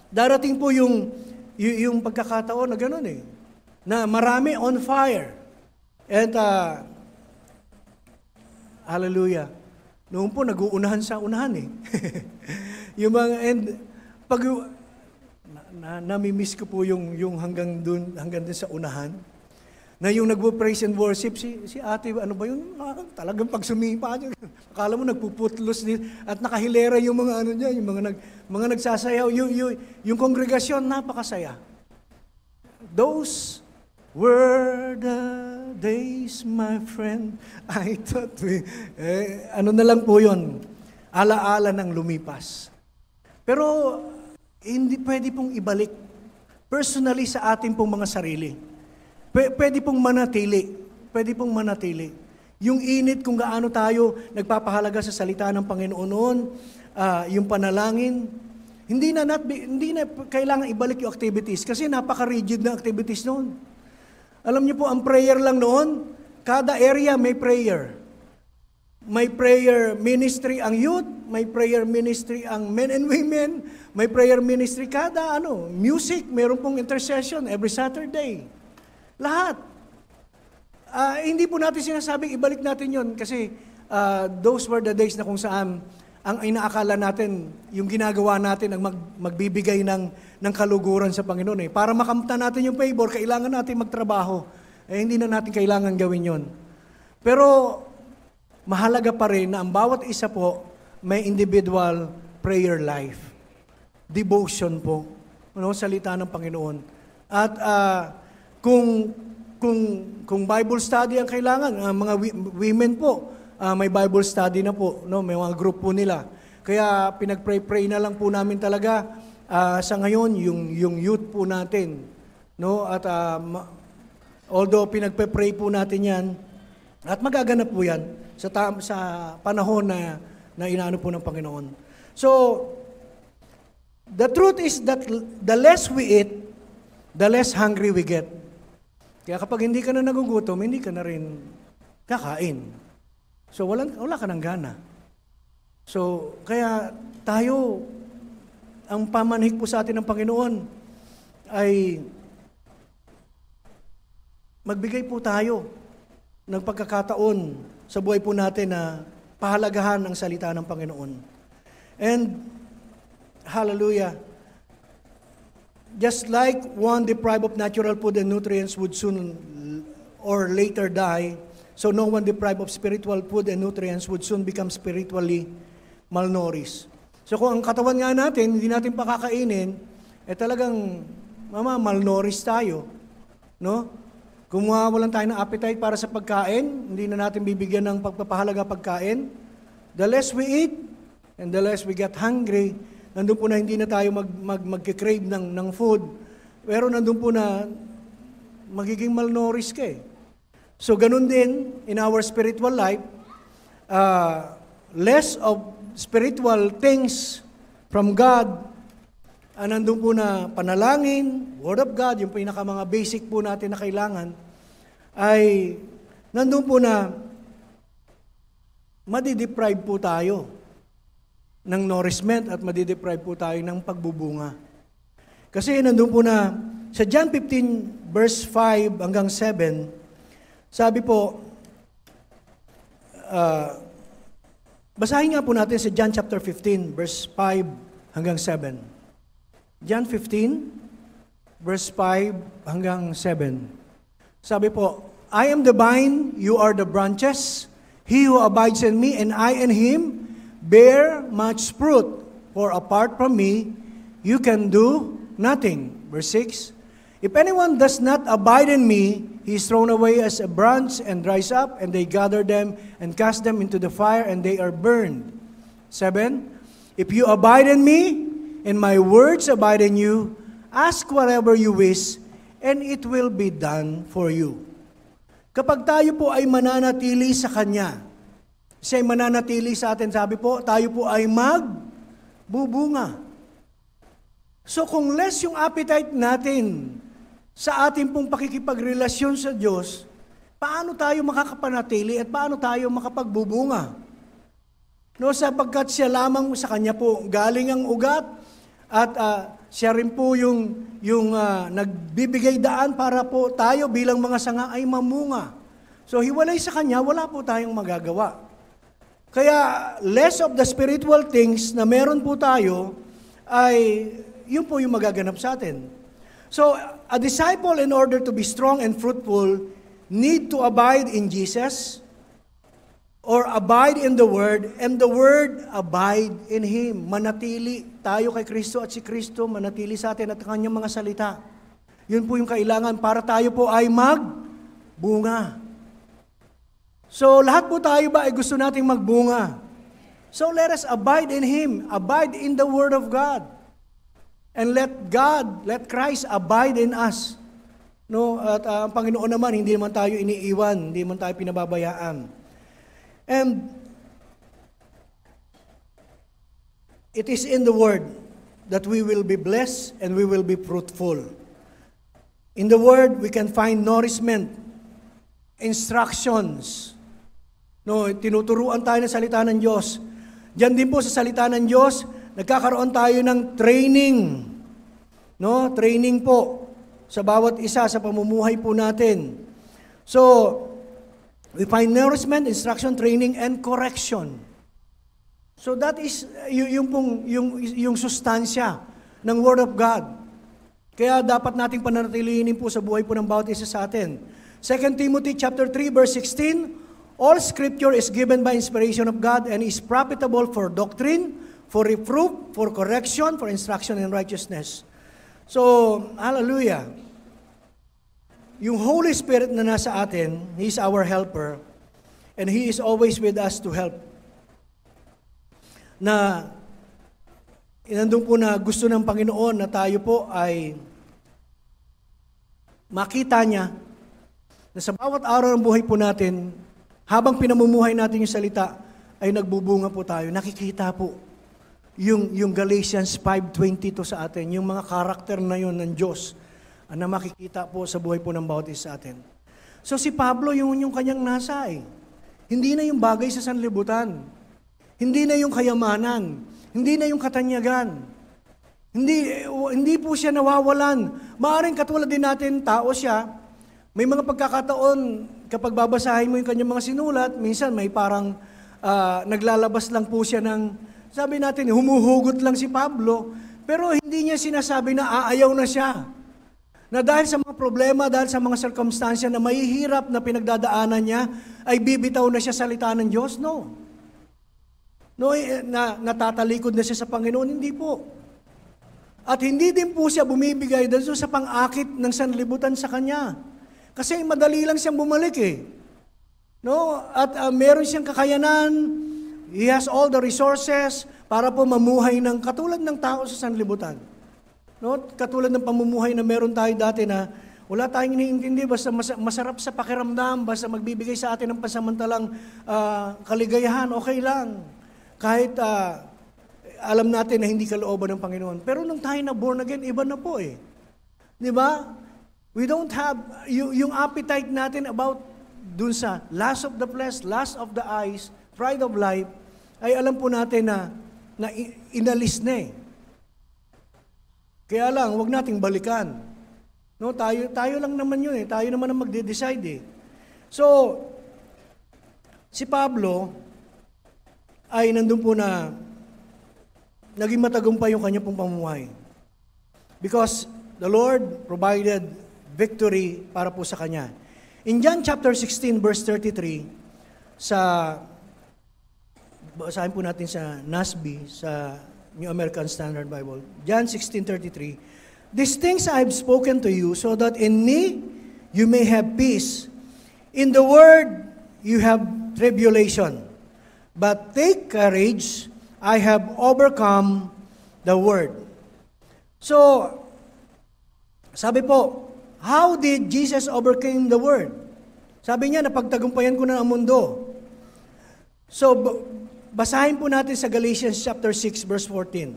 S1: darating po yung pagkakataon na gano'n eh, na marami on fire. And, hallelujah, noon po nag-uunahan sa unahan eh. Yung mga, and, pag, nami-miss ko po yung hanggang dun sa unahan, na yung nagpo-praise and worship, si ate, ano ba yun? Talagang pag sumipa niya, akala mo nagpuputlos din, at nakahilera yung mga niya, yung mga nagsasayaw, yung kongregasyon, napakasaya. Those were the days, my friend, I thought ano na lang po yun, alaala ng lumipas. Pero, hindi pwede pong ibalik personally sa ating pong mga sarili. Pwede pong manatili. Pwede pong manatili. Yung init kung gaano tayo nagpapahalaga sa salita ng Panginoon noon, yung panalangin, hindi na kailangan ibalik yung activities kasi napaka-rigid na activities noon. Alam niyo po, ang prayer lang noon, kada area may prayer. May prayer ministry ang youth, may prayer ministry ang men and women, may prayer ministry kada music, meron pong intercession every Saturday. Lahat. Hindi po natin sinasabing ibalik natin yon kasi those were the days na kung saan ang inaakala natin, yung ginagawa natin ang magbibigay ng kaluguran sa Panginoon. Para makamta natin yung favor, kailangan natin magtrabaho. Hindi na natin kailangan gawin yon. Pero mahalaga pa rin na ang bawat isa po may individual prayer life. Devotion po. Salita ng Panginoon. At kung Bible study ang kailangan, mga women po, may Bible study na po, may mga group po nila. Kaya pinag-pray na lang po namin talaga sa ngayon yung youth po natin. At although pinagpe-pray po natin yan, at magaganap po yan sa panahon na inaano po ng Panginoon. So, the truth is that the less we eat, the less hungry we get. Kaya kapag hindi ka na nagugutom, hindi ka na rin kakain. So wala ka ng gana. So kaya tayo, ang pamanhik po sa atin ng Panginoon ay magbigay po tayo ng pagkakataon sa buhay po natin na pahalagahan ang salita ng Panginoon. And, hallelujah, just like one deprived of natural food and nutrients would soon or later die, so no one deprived of spiritual food and nutrients would soon become spiritually malnourished. So kung ang katawan nga natin, hindi natin pakakainin, talagang malnourished tayo. No? Kung walang tayo ng appetite para sa pagkain, hindi na natin bibigyan ng pagpapahalaga pagkain, the less we eat, and the less we get hungry, nandun po na hindi na tayo mag-crave ng food, pero nandun po na magiging malnourished ka eh. So ganun din, in our spiritual life, less of spiritual things from God, nandun po na panalangin, Word of God, yung mga basic po natin na kailangan, ay nandun po na madideprive po tayo ng nourishment at madideprive po tayo ng pagbubunga. Kasi nandun po na, sa John 15 verse 5 hanggang 7, sabi po, basahin nga po natin sa John chapter 15 verse 5 hanggang 7. John 15 verse 5 hanggang 7. Sabi po, I am the vine, you are the branches. He who abides in me and I in him bear much fruit. For apart from me, you can do nothing. Verse 6, if anyone does not abide in me, he is thrown away as a branch and dries up, and they gather them and cast them into the fire, and they are burned. 7, if you abide in me, and my words abide in you, ask whatever you wish, and it will be done for you. Kapag tayo po ay mananatili sa Kanya, siya ay mananatili sa atin, sabi po, tayo po ay magbubunga. So kung less yung appetite natin sa ating pong pakikipagrelasyon sa Diyos, paano tayo makakapanatili at paano tayo makapagbubunga? No, sapagkat siya lamang sa Kanya po galing ang ugat at siya rin po yung nagbibigay daan para po tayo bilang mga sanga ay mamunga. So hiwalay sa Kanya, wala po tayong magagawa. Kaya less of the spiritual things na meron po tayo ay yun po yung magaganap sa atin. So a disciple, in order to be strong and fruitful, need to abide in Jesus or abide in the Word, and the Word abide in Him. Manatili tayo kay Kristo at si Kristo manatili sa atin at Kanyang mga salita. Yun po yung kailangan para tayo po ay magbunga. So lahat po tayo ba ay gusto nating magbunga? So let us abide in Him, abide in the Word of God. And let Christ abide in us. No, at ang Panginoon naman, hindi naman tayo iniiwan, hindi naman tayo pinababayaan. And it is in the Word that we will be blessed and we will be fruitful. In the Word, we can find nourishment, instructions. No, tinuturuan tayo ng salita ng Diyos. Diyan din po sa salita ng Diyos, nagkakaroon tayo ng training. No, training po sa bawat isa sa pamumuhay po natin. So, we find nourishment, instruction, training, and correction. So that is yung sustansya ng Word of God. Kaya dapat nating panatilihin po sa buhay po ng bawat isa sa atin. 2 Timothy chapter 3 verse 16, all Scripture is given by inspiration of God and is profitable for doctrine, for reproof, for correction, for instruction in righteousness. So, hallelujah. Yung Holy Spirit na nasa atin, He is our helper, and He is always with us to help. Na, nandun po na gusto ng Panginoon na tayo po ay makita niya na sa bawat araw ng buhay po natin, habang pinamumuhay natin yung salita, ay nagbubunga po tayo. Nakikita po yung Galatians 5:22 sa atin, yung mga karakter na yun ng Diyos. na makikita po sa buhay po ng bawat isa sa atin. So si Pablo, yung kanyang nasa hindi na yung bagay sa sanlibutan. Hindi na yung kayamanan. Hindi na yung katanyagan. Hindi po siya nawawalan. Maaaring katulad din natin, tao siya. May mga pagkakataon, kapag babasahin mo yung kanyang mga sinulat, minsan may parang naglalabas lang po siya ng, sabi natin, humuhugot lang si Pablo, pero hindi niya sinasabi na aayaw na siya. Na dahil sa mga problema, dahil sa mga circumstansya na mahihirap na pinagdadaanan niya, ay bibitaw na siya salita ng Diyos? No. Natatalikod na siya sa Panginoon? Hindi po. At hindi din po siya bumibigay dahil sa pang-akit ng sanlibutan sa kanya. Kasi madali lang siyang bumalik No? At meron siyang kakayanan, he has all the resources para po mamuhay ng katulad ng tao sa sanlibutan. No? Katulad ng pamumuhay na meron tayo dati na wala tayong iniintindi, basta masarap sa pakiramdam, basta magbibigay sa atin ng pansamantalang kaligayahan, okay lang. Kahit alam natin na hindi kalooban ng Panginoon. Pero nung tayo na born again, iba na po Di ba? We don't have, yung appetite natin about dun sa lust of the flesh, lust of the eyes, pride of life, ay alam po natin na inalis na Kaya lang, huwag nating balikan. No, tayo lang naman yun Tayo naman ang magde-decide So, si Pablo ay nandun po na naging matagumpay yung kanya pong pamumuhay. Because the Lord provided victory para po sa kanya. In John chapter 16 verse 33, basahin po natin sa NASB, sa New American Standard Bible. John 16:33. These things I have spoken to you so that in me you may have peace. In the word you have tribulation. But take courage, I have overcome the word. So, sabi po, how did Jesus overcome the word? Sabi niya, napagtagumpayan ko na ang mundo. So, basahin po natin sa Galatians chapter 6 verse 14.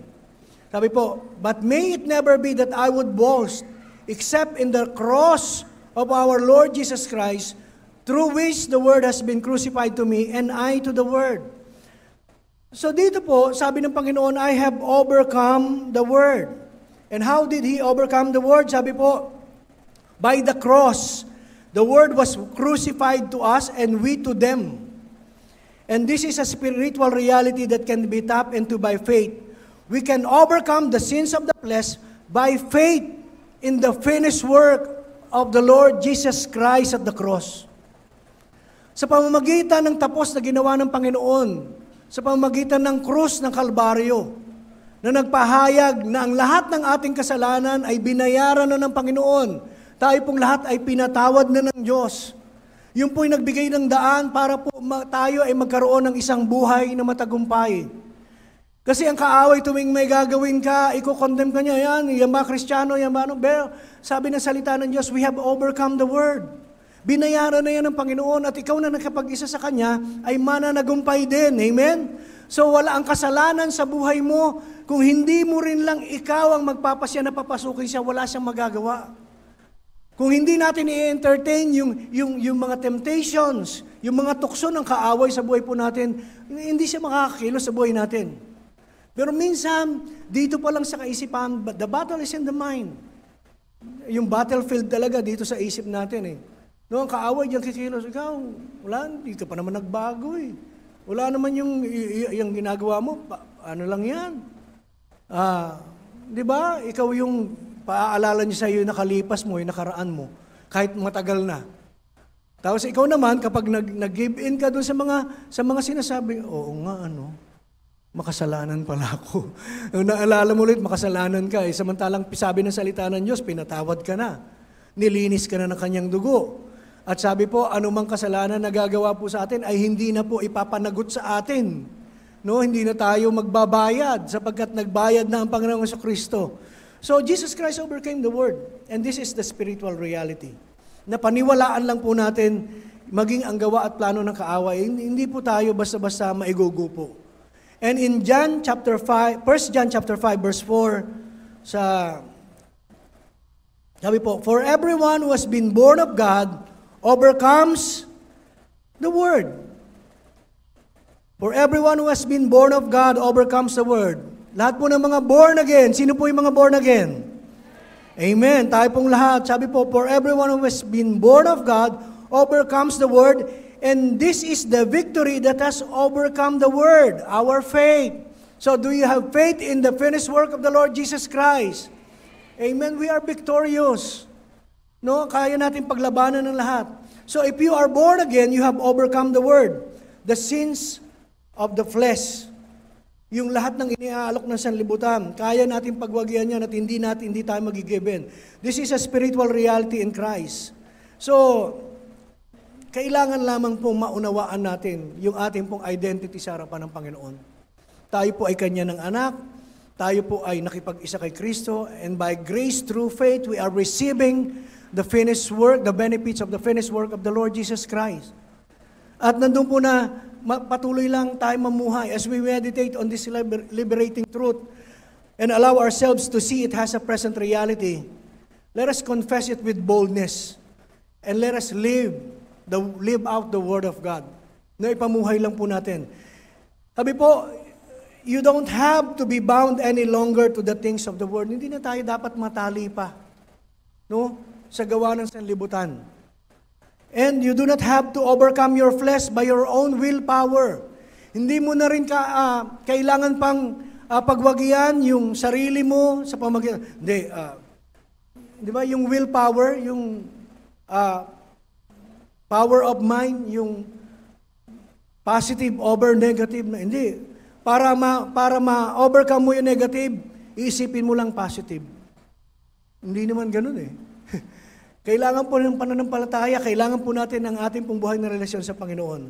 S1: Sabi po, but may it never be that I would boast except in the cross of our Lord Jesus Christ, through which the word has been crucified to me and I to the word. So dito po, sabi ng Panginoon, I have overcome the word. And how did He overcome the word? Sabi po, by the cross. The word was crucified to us and we to them. And this is a spiritual reality that can be tapped into by faith. We can overcome the sins of the flesh by faith in the finished work of the Lord Jesus Christ at the cross. Sa pamamagitan ng tapos na ginawa ng Panginoon, sa pamamagitan ng krus ng Kalbaryo, na nagpahayag na ang lahat ng ating kasalanan ay binayaran na ng Panginoon. Tayo pong lahat ay pinatawad na ng Diyos. Yun po'y nagbigay ng daan para po tayo ay magkaroon ng isang buhay na matagumpay. Kasi ang kaaway tuwing may gagawin ka, i-condemn ka niya, yan ba Kristiyano, yan ba ano? Pero sabi ng salita ng Diyos, we have overcome the word. Binayaran na yan ng Panginoon at ikaw na nakapag-isa sa Kanya ay mananagumpay din. Amen? So wala ang kasalanan sa buhay mo, kung hindi mo rin lang ikaw ang magpapasya na papasukin siya, wala siyang magagawa. Kung hindi natin i-entertain yung mga temptations, yung mga tukso ng kaaway sa buhay po natin, hindi siya makakakilos sa buhay natin. Pero minsan, dito pa lang sa kaisipan, the battle is in the mind. Yung battlefield talaga dito sa isip natin No, ang kaaway diyan kikilos, ikaw, wala, dito pa naman nagbago Wala naman yung ginagawa mo, ano lang yan. Di ba? Ikaw yung paaalala niyo sa iyo yung nakalipas mo, yung nakaraan mo, kahit matagal na. Tapos ikaw naman, kapag nag-give in ka doon sa mga sinasabi, oo nga, makasalanan pala ako. Naalala mo ulit, makasalanan ka. Samantalang sabi ng salita ng Diyos, pinatawad ka na. Nilinis ka na ng kanyang dugo. At sabi po, anumang kasalanan na gagawa po sa atin ay hindi na po ipapanagot sa atin. No, hindi na tayo magbabayad sapagkat nagbayad na ang Panginoong Kristo. So Jesus Christ overcame the world, and this is the spiritual reality. Na paniwalaan lang po natin maging ang gawa at plano ng kaaway. Hindi po tayo basta-basta maigugo po. And in 1 John chapter 5 verse 4 sa Sabi po, for everyone who has been born of God overcomes the Word. For everyone who has been born of God overcomes the Word. Lahat po ng mga born again. Sino po yung mga born again? Amen. Tayo pong lahat. Sabi po, for everyone who has been born of God overcomes the Word. And this is the victory that has overcome the Word, our faith. So do you have faith in the finished work of the Lord Jesus Christ? Amen. We are victorious. No, kaya natin paglabanan ng lahat. So if you are born again, you have overcome the world, the sins of the flesh. Yung lahat ng iniaalok ng sanlibutan, kaya natin pagwagyan yan at hindi tayo magigiven. This is a spiritual reality in Christ. So, kailangan lamang pong maunawaan natin yung ating pong identity sa harapan ng Panginoon. Tayo po ay Kanya ng anak, tayo po ay nakipag-isa kay Kristo, and by grace through faith, we are receiving the finished work, the benefits of the finished work of the Lord Jesus Christ. At nandun po na patuloy lang tayo mamuhay as we meditate on this liberating truth and allow ourselves to see it has a present reality. Let us confess it with boldness and let us live out the Word of God. Na ipamuhay lang po natin. Sabi po, you don't have to be bound any longer to the things of the world. Hindi na tayo dapat matali pa, no? Sa gawa ng sanlibutan. And you do not have to overcome your flesh by your own willpower. Hindi mo na rin kailangan pang pagwagyan yung sarili mo sa pamagitan. Hindi, di ba yung willpower, yung power of mind, yung positive over negative na hindi. Para ma-overcome mo yung negative, iisipin mo lang positive. Hindi naman ganun eh. Kailangan po ng pananampalataya, kailangan po natin ang ating pong buhay na relasyon sa Panginoon.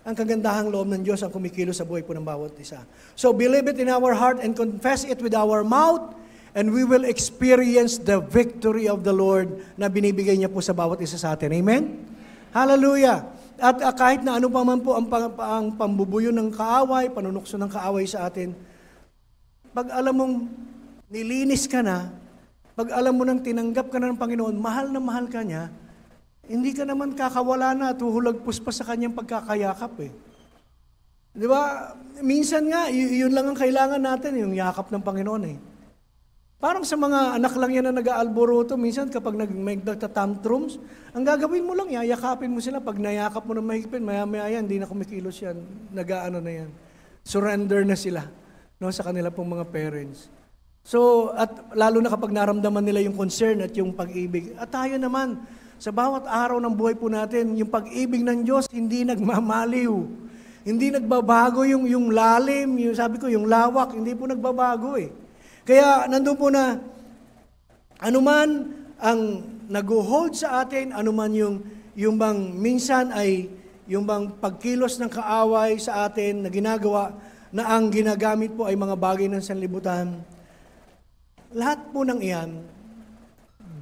S1: Ang kagandahang loob ng Diyos ang kumikilos sa buhay po ng bawat isa. So believe it in our heart and confess it with our mouth, and we will experience the victory of the Lord na binibigay niya po sa bawat isa sa atin. Amen? Hallelujah! At kahit na ano pa man po ang pambubuyo ng kaaway, panunukso ng kaaway sa atin, pag alam mong nilinis ka na, pag alam mo nang tinanggap ka na ng Panginoon, mahal na mahal ka niya, hindi ka naman kakawala na at huhulagpos pa sa kanyang pagkakayakap eh. Di ba? Minsan nga, yun lang ang kailangan natin, yung yakap ng Panginoon eh. Parang sa mga anak lang yan na nag-aalboroto, minsan kapag nagtatantrums, ang gagawin mo lang, yayakapin mo sila. Pag nayakap mo na mahigpit, maya-maya yan, hindi na kumikilos yan. Nag-aano na yan. Surrender na sila, no, sa kanila pong mga parents. So, at lalo na kapag naramdaman nila yung concern at yung pag-ibig. At tayo naman, sa bawat araw ng buhay po natin, yung pag-ibig ng Diyos, hindi nagmamaliw. Hindi nagbabago yung lalim, yung, sabi ko, yung lawak, hindi po nagbabago eh. Kaya nandun po na anuman ang nag-hold sa atin, anuman yung bang minsan ay yung bang pagkilos ng kaaway sa atin na ginagawa na ang ginagamit po ay mga bagay ng sanlibutan. Lahat po ng iyan,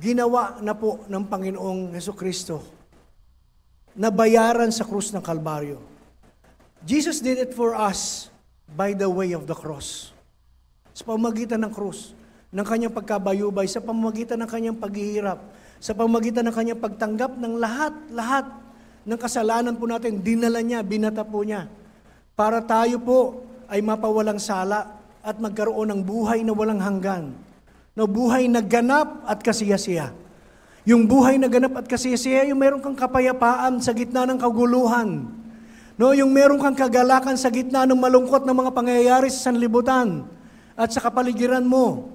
S1: ginawa na po ng Panginoong Jesucristo na bayaran sa krus ng Kalbaryo. Jesus did it for us by the way of the cross. Sa pamamagitan ng krus, ng kanyang pagkabayubay, sa pamamagitan ng kanyang paghihirap, sa pamamagitan ng kanyang pagtanggap ng lahat ng kasalanan po natin, dinala niya, binata po niya, para tayo po ay mapawalang sala at magkaroon ng buhay na walang hanggan. No, buhay na ganap at kasiyasiya. Yung buhay na ganap at kasiyasiya, yung meron kang kapayapaan sa gitna ng kaguluhan. No, yung meron kang kagalakan sa gitna ng malungkot na mga pangyayari sa sanlibutan at sa kapaligiran mo.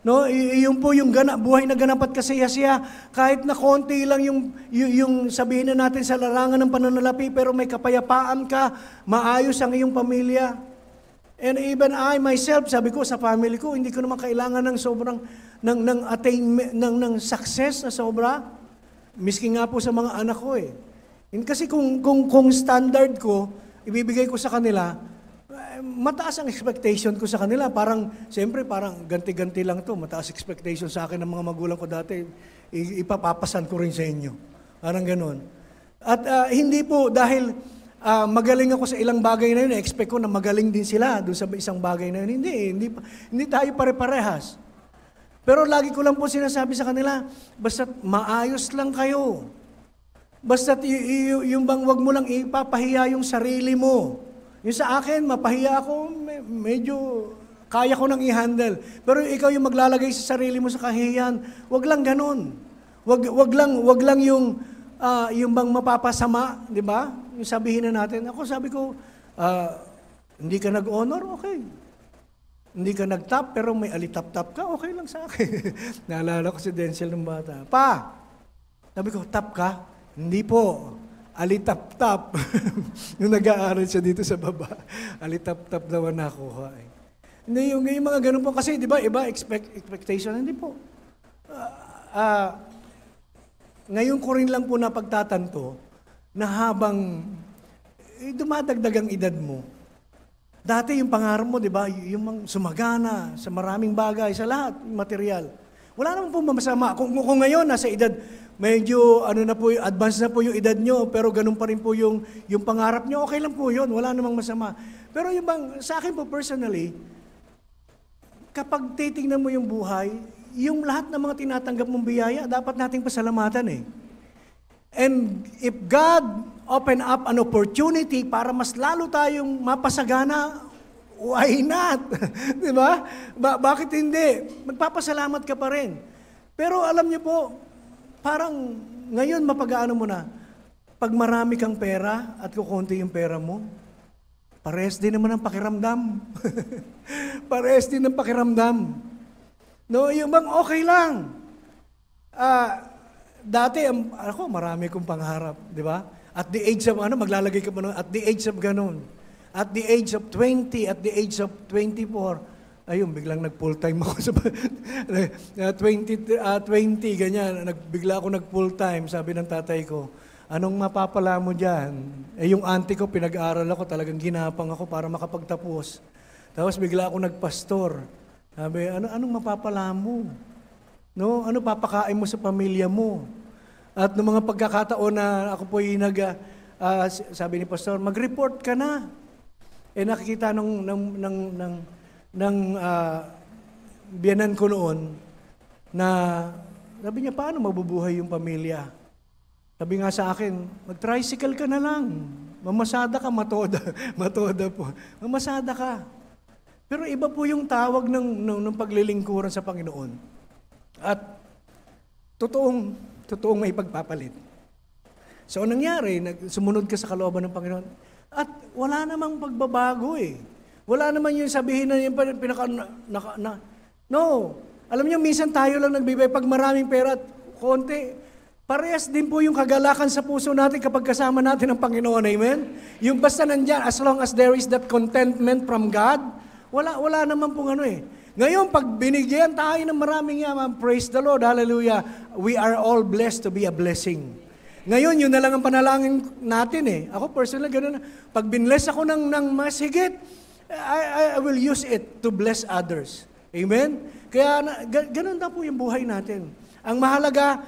S1: No, iyon po yung buhay na ganap at kasiyasiya, kahit na konti lang yung sabihin na natin sa larangan ng pananalapi, pero may kapayapaan ka, maayos ang iyong pamilya. And even I myself, sabi ko sa family ko, hindi ko naman kailangan ng sobrang ng attainment ng success na sobra. Miski nga po sa mga anak ko eh. Kasi kung standard ko, ibibigay ko sa kanila, mataas ang expectation ko sa kanila. Parang, siyempre, parang ganti-ganti lang to. Mataas expectation sa akin ng mga magulang ko dati. Ipapapasan ko rin sa inyo. Parang ganun. At hindi po dahil magaling ako sa ilang bagay na yun, expect ko na magaling din sila doon sa isang bagay na yun. Hindi tayo pare-parehas. Pero lagi ko lang po sinasabi sa kanila, basta't maayos lang kayo. Basta't yung bang wag mo lang ipapahiya yung sarili mo. Yung sa akin, mapahiya ako, medyo kaya ko nang i-handle. Pero ikaw yung maglalagay sa sarili mo sa kahihiyan, wag lang ganun. Wag lang yung bang mapapasama, di ba? Yung sabihin na natin. Ako sabi ko, hindi ka nag-honor, okay. Hindi ka nag-top, pero may alitap-tap ka, okay lang sa akin. Naalala ko si Denzel ng bata. Pa, sabi ko, top ka? Hindi po. Alitap-tap. Nung nag-aaral siya dito sa baba, alitap-tap daw ang nakuha. Hindi, yung mga ganun po. Kasi, di ba, iba, expectation, hindi po. Ngayon ko rin lang po napagtatanto na habang dumadagdag ang edad mo, dati yung pangarap mo, di ba, yung sumagana sa maraming bagay, sa lahat, material. Wala naman po masama. Kung ngayon, nasa edad, medyo, na po, advance na po yung edad nyo, pero ganun pa rin po yung pangarap nyo, okay lang po yun, wala namang masama. Pero yung sa akin po personally, kapag titingnan mo yung buhay, yung lahat ng mga tinatanggap mong biyaya, dapat nating pasalamatan eh. And if God open up an opportunity para mas lalo tayong mapasagana, why not? Di ba? Bakit hindi? Magpapasalamat ka pa rin. Pero alam niyo po, parang ngayon mapag-aano mo na, pag marami kang pera at kukunti yung pera mo, parehas din naman ang pakiramdam. Parehas din ang pakiramdam. No, yung bang okay lang. Dati, marami kong pangarap, di ba? At the age of, maglalagay ka pa nun, at the age of ganun. At the age of 20, at the age of 24, ayun, biglang nag-full time ako sa 20, ganyan. Bigla ako nag-full time, sabi ng tatay ko, anong mapapala mo dyan? Yung auntie ko, pinag-aaral ako, talagang ginapang ako para makapagtapos. Tapos bigla ako nagpastor. Sabi, anong mapapala mo? No? Ano papakain mo sa pamilya mo? At noong mga pagkakataon na ako po sabi ni pastor, mag-report ka na. Nakikita ng biyanan ko noon na sabi niya, paano mabubuhay yung pamilya? Sabi nga sa akin, mag-tricycle ka na lang. Mamasada ka, matoda po. Mamasada ka. Pero iba po yung tawag ng paglilingkuran sa Panginoon. At totoong may pagpapalit. So, nangyari, sumunod ka sa kalooban ng Panginoon. At wala namang pagbabago eh. Wala naman yung sabihin na yung no. Alam niyo, minsan tayo lang nagbibigay pag maraming pera at konti. Parehas din po yung kagalakan sa puso natin kapag kasama natin ang Panginoon. Amen? Yung basta nandyan, as long as there is that contentment from God, wala naman pong eh. Ngayon, pag binigyan tayo ng maraming yaman, praise the Lord, hallelujah, we are all blessed to be a blessing. Ngayon, yun na lang ang panalangin natin eh. Ako personally, gano'n. Pag binless ako ng mas higit, I will use it to bless others. Amen? Kaya ganun na po yung buhay natin. Ang mahalaga,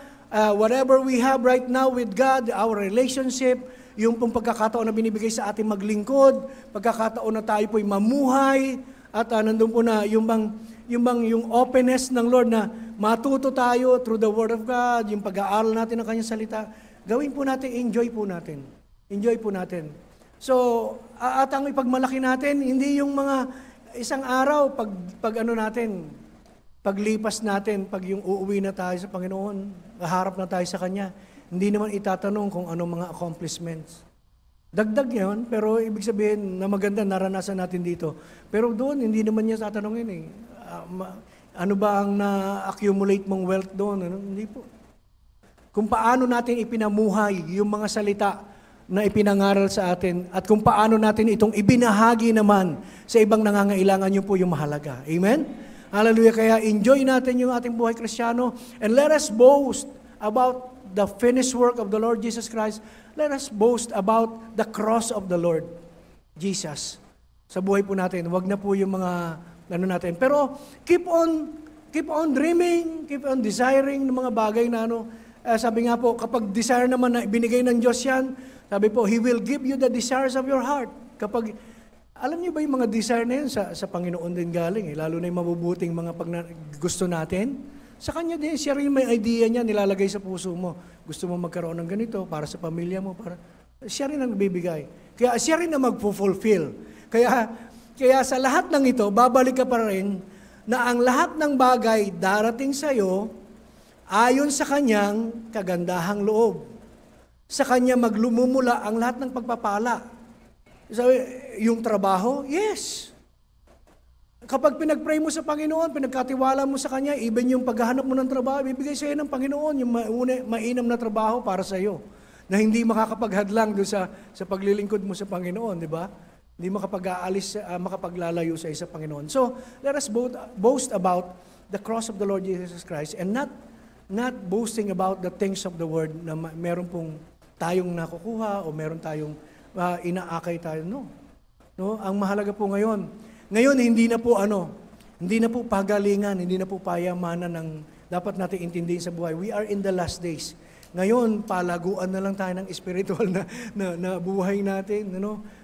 S1: whatever we have right now with God, our relationship, yung pong pagkakataon na binibigay sa ating maglingkod, pagkakataon na tayo po'y mamuhay, at nandun po na yung openness ng Lord na matuto tayo through the Word of God, yung pag-aaral natin ng Kanyang salita, gawin po natin, enjoy po natin. Enjoy po natin. So, at ang ipagmalaki natin, hindi yung mga isang araw, paglipas natin, pag yung uuwi na tayo sa Panginoon, haharap na tayo sa Kanya, hindi naman itatanong kung anong mga accomplishments. Dagdag yun, pero ibig sabihin na maganda naranasan natin dito. Pero doon, hindi naman niya tatanungin eh. Ano ba ang na-accumulate mong wealth doon? Hindi po. Kung paano natin ipinamuhay yung mga salita na ipinangaral sa atin at kung paano natin itong ibinahagi naman sa ibang nangangailangan, yun po yung mahalaga. Amen? Hallelujah. Kaya enjoy natin yung ating buhay Kristiyano and let us boast about the finished work of the Lord Jesus Christ. Let us boast about the cross of the Lord Jesus sa buhay po natin. Huwag na po yung mga natin. Pero keep on dreaming, keep on desiring ng mga bagay na sabi nga po, kapag desire naman na binigay ng Diyos yan, sabi po, He will give you the desires of your heart. Kapag Alam niyo ba yung mga desire na yun sa Panginoon din galing, lalo na yung mabubuting mga gusto natin. Sa Kanya din, siya rin may idea niya, nilalagay sa puso mo. Gusto mo magkaroon ng ganito para sa pamilya mo, siya rin ang bibigay. Kaya siya rin ang magpo-fulfill. Kaya sa lahat ng ito, babalik ka pa rin na ang lahat ng bagay darating sa iyo ayon sa Kanyang kagandahang loob. Sa Kanya maglumumula ang lahat ng pagpapala. So, yung trabaho, yes. Kapag pinag-pray mo sa Panginoon, pinagkatiwala mo sa Kanya, even yung paghahanap mo ng trabaho, bibigay sa iyo ng Panginoon yung mainam na trabaho para sa iyo, na hindi makakapaghadlang doon sa paglilingkod mo sa Panginoon, di ba? Hindi makapaglalayo sa isa Panginoon. So, let us boast about the cross of the Lord Jesus Christ and not boasting about the things of the world na meron pong tayong nakukuha o meron tayong inaakay tayo. No. Ang mahalaga po ngayon, hindi na po pagalingan, hindi na po payamanan ng dapat natin intindihin sa buhay. We are in the last days. Ngayon, palaguan na lang tayo ng spiritual na buhay natin.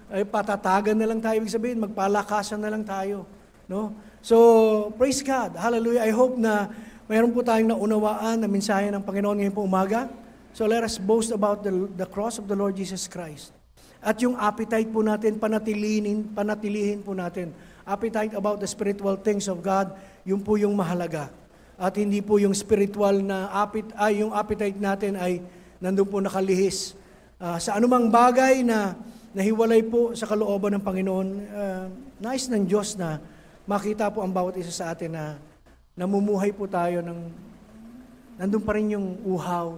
S1: Ay patatagan na lang tayo, ibig sabihin, magpalakasan na lang tayo. No? So, praise God. Hallelujah. I hope na mayroon po tayong naunawaan na mensahe ng Panginoon ngayon po umaga. So, let us boast about the cross of the Lord Jesus Christ. At yung appetite po natin, panatilihin po natin. Appetite about the spiritual things of God, yun po yung mahalaga. At hindi po yung spiritual na yung appetite natin ay nandun po nakalihis. Sa anumang bagay na nahiwalay po sa kalooban ng Panginoon, nais ng Diyos na makita po ang bawat isa sa atin na namumuhay po tayo nandun pa rin yung uhaw,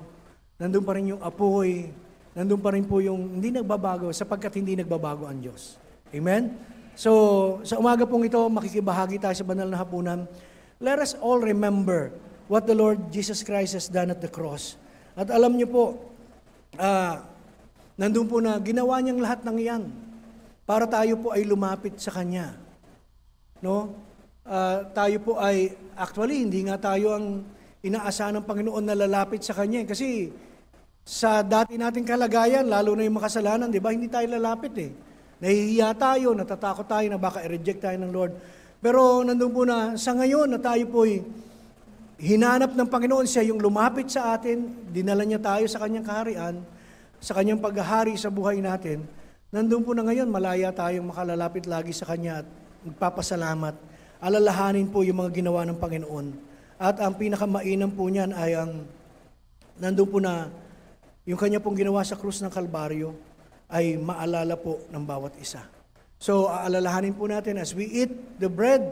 S1: nandun pa rin yung apoy, nandun pa rin po yung hindi nagbabago sapagkat hindi nagbabago ang Diyos. Amen? So, sa umaga pong ito, makikibahagi tayo sa banal na hapunan. Let us all remember what the Lord Jesus Christ has done at the cross. At alam niyo po, nandun po na ginawa niyang lahat ng iyan para tayo po ay lumapit sa Kanya. No? Tayo po ay, actually, hindi nga tayo ang inaasahan ng Panginoon na lalapit sa Kanya. Kasi sa dati nating kalagayan, lalo na yung makasalanan, di ba, hindi tayo lalapit eh. Nahihiya tayo, natatakot tayo na baka i-reject tayo ng Lord. Pero nandun po na, sa ngayon na tayo po'y hinanap ng Panginoon, siya yung lumapit sa atin, dinala niya tayo sa Kanyang kaharian, sa Kanyang paghahari sa buhay natin, nandun po na ngayon, malaya tayong makalalapit lagi sa Kanya at magpapasalamat. Alalahanin po yung mga ginawa ng Panginoon. At ang pinakamainam po niyan ay nandun po na yung Kanya pong ginawa sa krus ng Kalbaryo ay maalala po ng bawat isa. So, aalalahanin po natin as we eat the bread,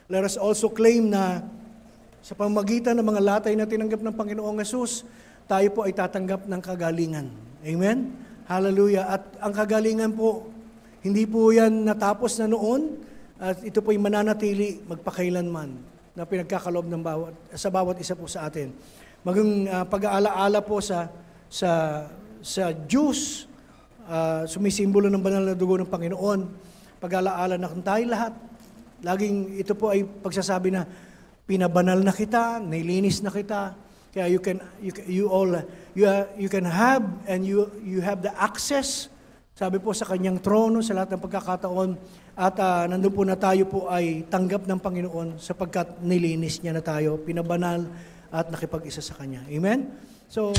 S1: let us also claim na sa pamamagitan ng mga latay na tinanggap ng Panginoong Hesus, tayo po ay tatanggap ng kagalingan. Amen? Hallelujah. At ang kagalingan po, hindi po yan natapos na noon, at ito po ay mananatili magpakailanman na pinagkakaloob ng sa bawat isa po sa atin. Maging pag-aalaala po sa Diyos, sumisimbolo ng banal na dugo ng Panginoon, pag-alaala na kung tayo lahat, laging ito po ay pagsasabi na pinabanal na kita, nilinis na kita, kaya you can have and you have the access, sabi po sa Kanyang trono sa lahat ng pagkakataon, at nandun po na tayo po ay tanggap ng Panginoon sapagkat nilinis niya na tayo, pinabanal at nakipag-isa sa Kanya. Amen? So,